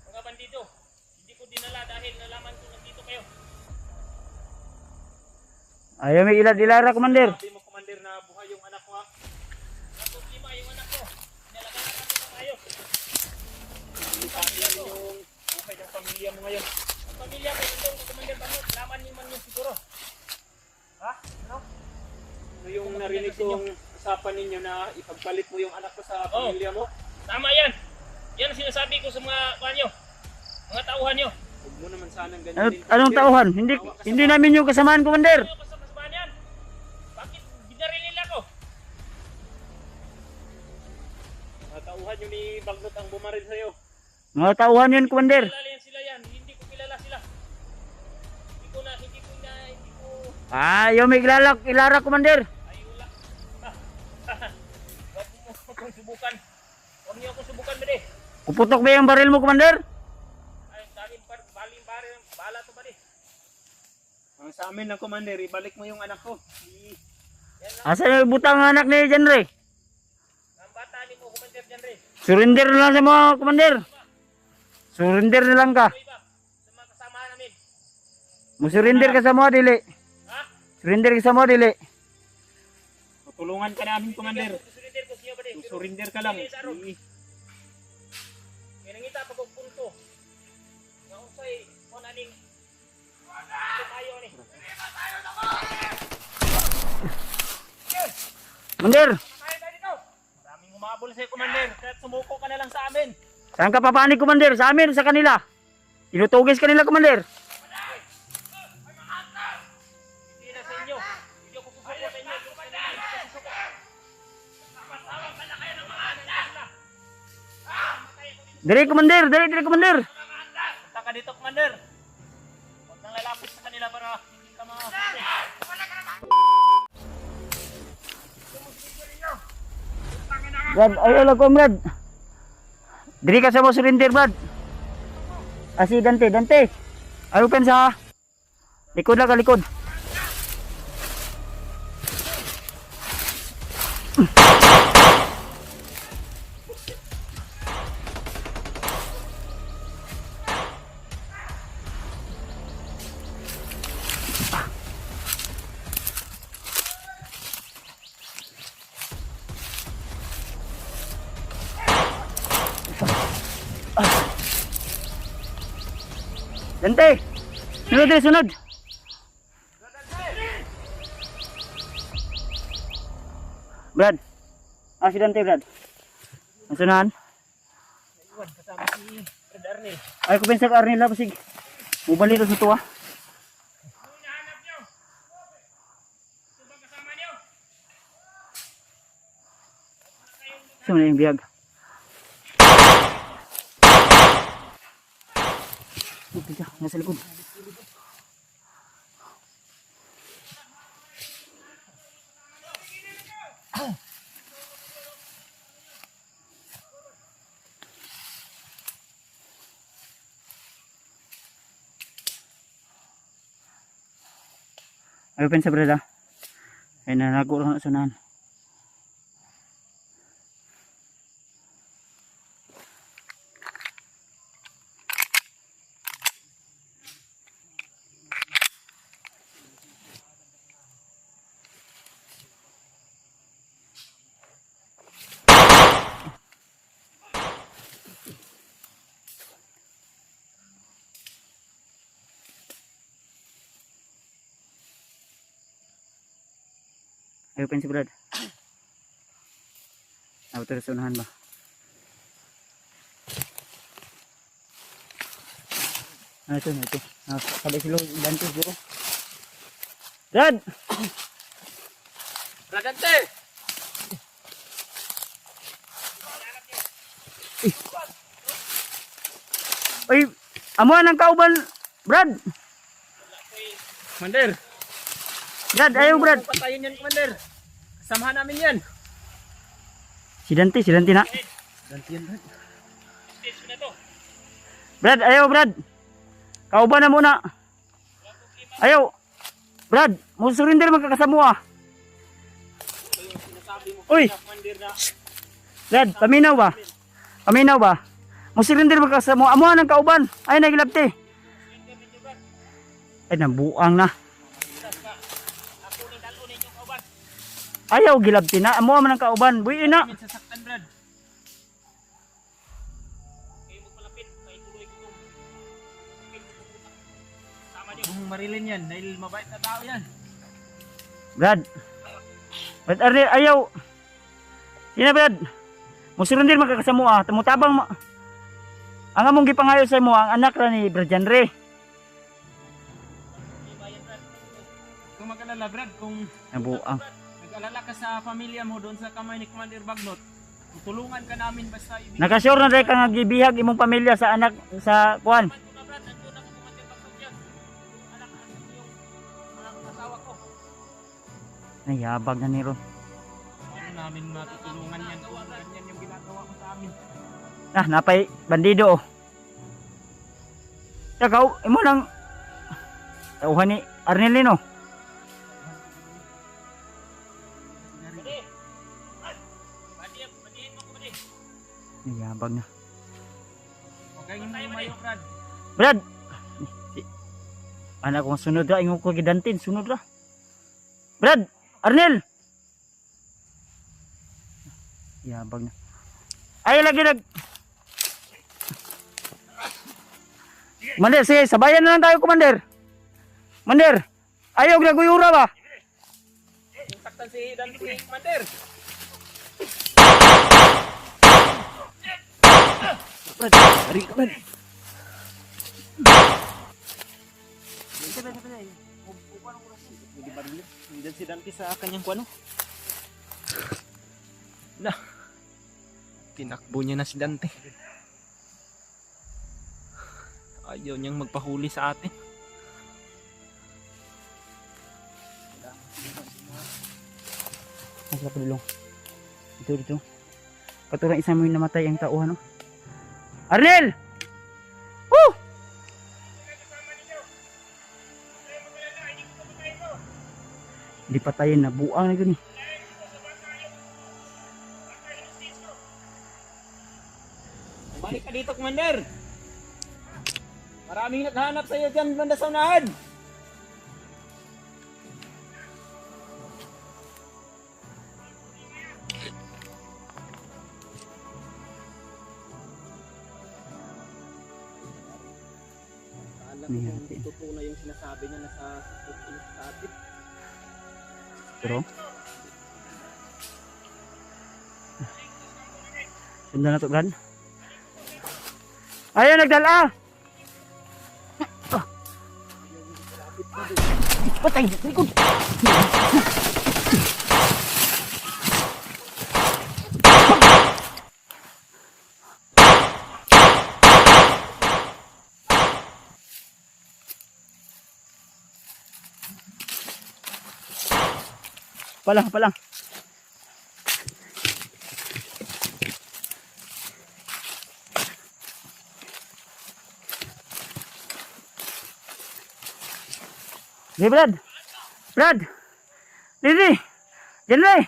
Mga bandido, hindi ko dinala dahil nalaman ko nandito kayo. Ayaw may ilad-ilara, Commander. Sabi mo, Commander, na buhay yung anak ko ha. Natulima yung anak ko. Nilagay na natin ng ayos. Hindi sabi yung buhay ng pamilya mo ngayon. Ang pamilya mo, ito, Commander, bakit? Laman niyo man yun siguro. Ha? Ano? Ito yung narinig kong usapan ninyo na ipagpalit mo yung anak ko sa pamilya mo. Tama yan. Yan ang sinasabi ko sa mga kanyo. Mga tauhan nyo. Huwag mo naman sanang ganyan din. Anong tauhan? Hindi namin yung kasamaan, Commander. Ano ka sa kasabahan yan? Bakit binaril nila ko? Mga tauhan yung ni Bagnot ang bumaril sa'yo. Mga tauhan yun, Commander. Kilala yan sila yan. Hindi ko kilala sila. Hindi ko Ayaw may ilara, Commander. ay wala. Huwag mo akong subukan. Huwag niyo akong subukan ba di? Puputok ba yung baril mo, Commander? Ay, daming bala to ba di? Ang sa amin ng Commander, ibalik mo yung anak ko. Yan lang. Asa yung butang anak ni Henry? Ang bata ni mo, Commander dyan rin. Surrender na lang sa mga, Commander. Surrender na lang ka. Ano iba? Sa mga kasama namin. Surrender ka sa mga dili. Ha? Surrender ka sa mga dili. Tutulungan ka namin, Commander. Surrender ka lang. May nangita pag punto. Nga usay, kung aning tumayo ni. Commander, Tayo dito. Maraming umabol sa'yo, Commander. Kahit sumuko ka na lang sa amin. saan ka papanik, Commander? Sa amin, sa kanila. Tinutugis kanila, Commander. Hindi na sa inyo. Hindi ako susuko sa inyo. Hindi ako susuko. Sama-sama ka na kayo ng mga handa. Dali, Commander. Dali, Commander. Punta ka dito, Commander. Huwag nang lalapit sa kanila para hindi ka mga... Brad, ayaw lang ko, Brad. Dali ka sa mo surrender, Brad. Si Dante. Ayaw pen sa likod lang ka, likod. Dante! Sunod! Brad! Si Dante, Brad. Masunahan? Iwan, kasama si Fred Arnel. Ay, ko pensa ka Arnel, pasig. Mubali ito sa tuwa. Ano hinahanap nyo? Ito ba kasama nyo? Saan mo na yung biyag? Tiga, nasa likod. Ayaw pen sa brada. Ay nanago lang sa sunahan. Ayaw pen si Brad. Ayaw ito sa unahan ba? Ito. Sabay sila Dante siguro. Brad! Radante! Uy, amuan ang kauban, Brad! Commander! Brad, ayaw Brad! Patayin yan, Commander! Samahan namin yan! Si Dante na. Dante yan, Brad. Station na to. Brad, ayaw Brad! Kauban na muna! Ayaw! Brad, mo surrender magkakasamo ah! Uy! Brad, paminaw ba? Paminaw ba? Mo surrender magkakasamo, amuhan ang kauban! Ay, nagilabti! Ay, nabuang na! Ayaw, gilabti na, amuhan man ang kauban! Buyin na! Sasaktan, Brad. Kayo magpalapit, may tuloy ko itong sama niyo. Kung marilin yan, dahil mabait na tao yan. Brad! Brad, Arnel, ayaw! Sina Brad! Mo surrender magkakasamo ah, tamutabang ma... Ang among gipangayo sa mo ang anak ra ni Brad Janre. Kung mag-alala, Brad, kung Nabuang. nag-alala ka sa pamilya mo doon sa kamay ni Commander Bagnot, tulungan ka namin basta ibigay. Nakasure na dahil ka nga gibihag imong pamilya sa anak sa kuan. Brad, nandun ang Commander Bagnot yan. Yung anak yung mga asawa ko. Nayabag na ni Ron. Ano namin matutulungan yan kung ganyan yung ginagawa mo sa amin. Ah, napay bandido oh. Ikaw, imo lang tauhan ni Arnelino. Nayabag na. Huwag kayong lumayo, Brad. Brad! Anak kong sunod ra, ingon ko gidantin, sunod ra. Brad! Arnel! Yabag na. Ay, lagi nag... Commander, sige, sabayan na lang tayo, Commander. Commander, ayaw naguyura ba? Yung saktan si Dante, Commander. Brad, ari ka, Brad. Nandiyan si Dante sa kanyang kuano. Na. Tinakbo niya na si Dante. Ayaw niyang magpahuli sa atin. Ang sarap dulong. Dito. Paturang isa mo yung namatay ang tauhan, no? Arnel! Woo! Di patayin na, buang na gani. Balik ka dito, Commander. Maraming naghahanap sa iyo dyan banda sa unahan. Alam May mo, hati. totoo na yung sinasabi niya na sa atin. Pero sundan na to, Brad. Ayan, nagdala! Patay, likod! Palang. Hey, Brad! Didi! Janre!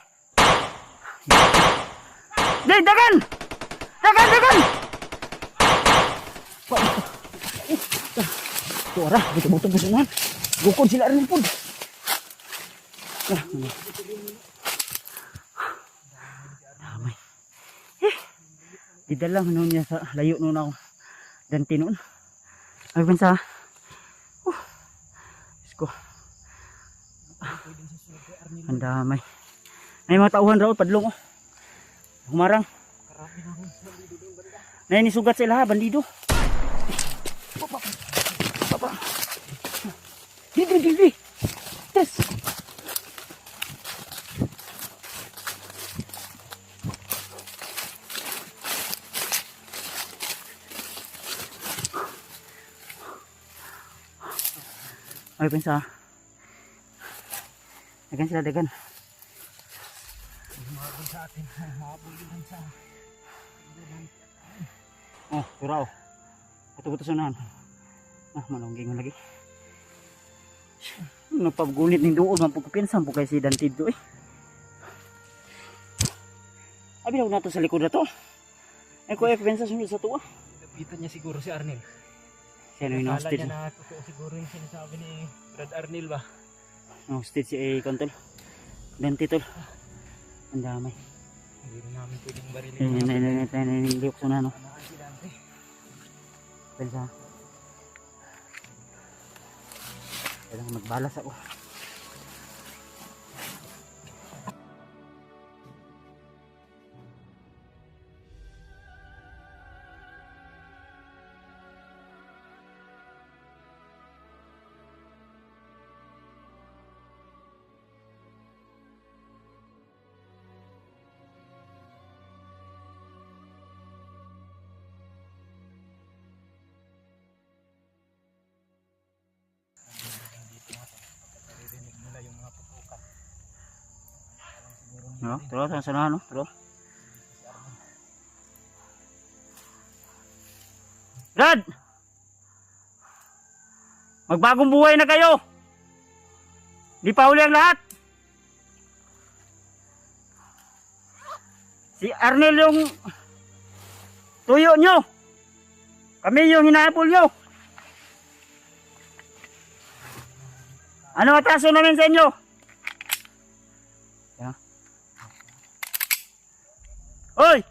Didi, dagan! Suara, buto-buto naman. Gukod sila rin po. Damay. Didala mo niya sa layo noon ako. Dante noon. Ay, bansa. Ko. Ang damay. May mga tauhan raw, padlong oh. Humarang. Nay ni sugat sila ha, bandido. Papa. Didi. Yes. Ay, pensa. Dagan sila, dagan. Humabol sa atin. Humabol din sa... Oh, suraw. Puto-puto sunahan. Manungging lagi. Nagpagunit ng doon. Mampagkapinsan po kay si Dantid to eh. Abi na to sa likod na to. Ay ko pensa sunod sa tuwa. Lapitan niya siguro si Arnel. Siya yung Akala hostage. niya na totoo siguro yung sinasabi ni Brad Arnel ba? Hostage si Kontol. Dantid tol. Ang damay. Hindi rin namin pwedeng barilin. Hindi ko sunahan no. Anaan si Dante. Pensa. Kailangan magbalas ako. Naririnig nila yung mga pupukan. No, terus sa sunahan no, terus. Brad! Magbagong buhay na kayo! Di pa uli ang lahat! Si Arnel yung tuyo nyo! Kami yung hinahabol nyo! Ano atraso namin sa inyo? Yeah. Hoy!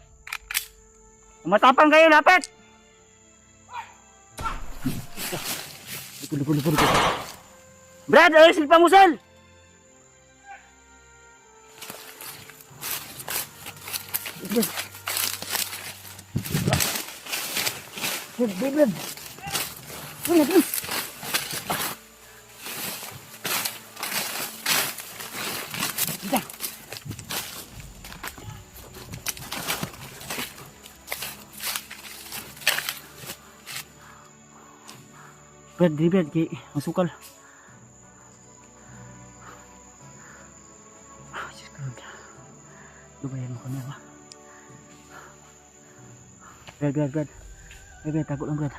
Matapang kayo, lapit! Likod. Brad, ayos silpang usal! Brad. Brad, kay masukal. Diyos ko, lumayan mo kami ba? Brad. Brad, takot lang Brad.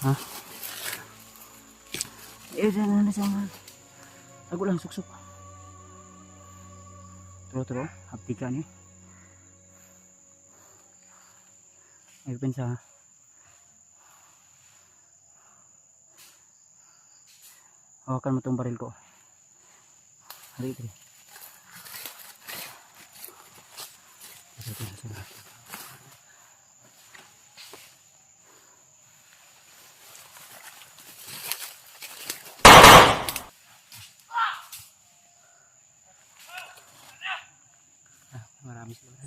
Ha? Na sama. Takot lang, suksok. Turo, hapti ka niya. Ay pensa. Hawakan mo tong baril ko. Halika dito. Marami sila.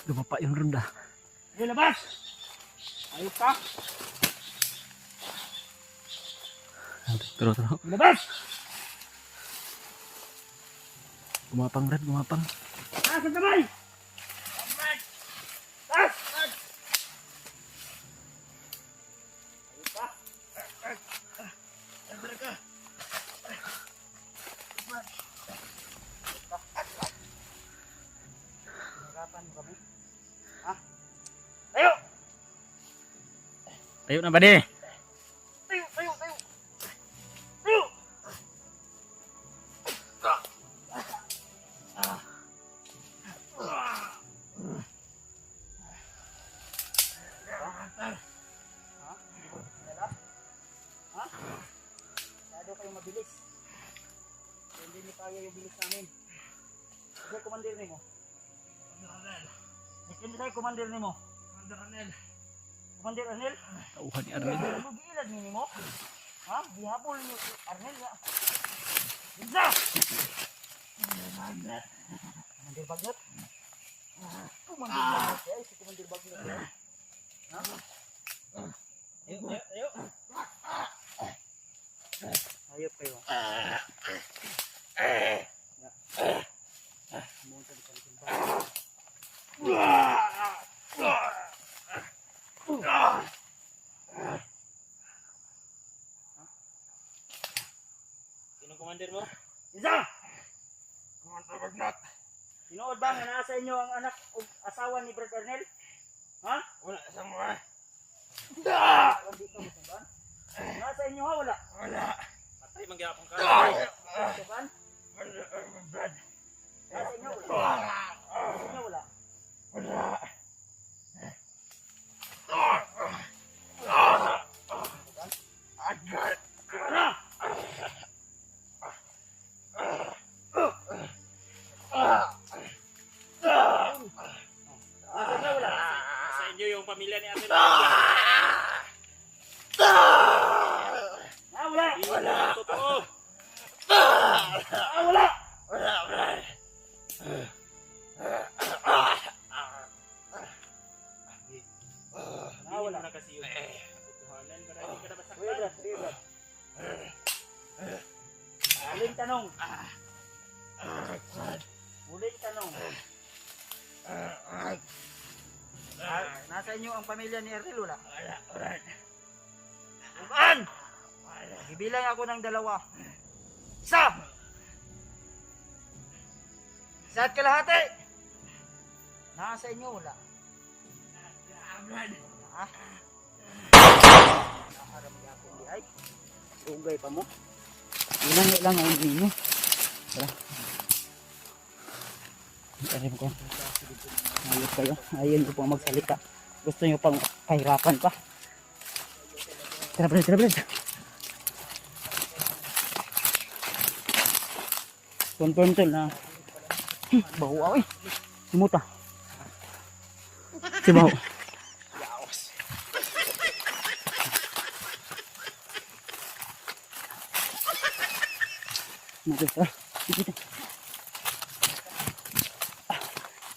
Lumapa yung ronda. Ayo labas! Ayos ka! Turo. Labas! Gumapang Brad, gumapang. Taas ang kamay! Taas! Tayo na ba di? Tayo! kaya yung bilis namin. Sige, commander nimo. Sige, commander nimo. Commander Arnel. Tauhan ni Arnel. Ano giilad nimo? Ha? Gihabol niyo si Arnel ya. Bisa! Commander Bagnot. Commander Bagnot. Eh, si Commander Bagnot. Ha? Ayo. Ayop kayo. Munta di kantin ba? Sino commander mo? Isa! Commander Bagnot. Sinuod ba nga nasa inyo ang anak o asawa ni Brad Arnel? Ha? Wala sa mga. Dito mo sa ban? Nasa inyo ha? Wala? Wala. Patay mangyapon ka. Sa ban? Brad. Nasa inyo wala? Nasa inyo wala? Wala. Agad. Wala! Nasa inyo wala? Sa inyo yung pamilya ni Arnel. Ah, wala! Wala. Totoo. Ah, wala! Wala. Ah, wala. Na kasi yun. Katotohanan. Para hindi ka na Kuya masaktan. Brad, Kuya Brad. Huling tanong. Huling tanong. Nasa inyo ang pamilya ni Arnel, wala? Uban! Ibilang ako ng dalawa. Isa! Isa at kalahati! Nasa inyo, wala? Ha? Nakaharap niya ako hindi ay. Ugay pa mo. Ilang lang ang ninyo. Tara. Alam ko. Ayos kayo. Ayun ko pang magsalita. Gusto nyo pang kahirapan pa. Tara, Brad. Confirm tol na. Baho eh. Simuta. Si baho. Dito.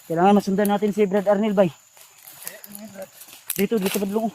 Kailangan masundan natin si Brad Arnel bay. Dito badlong.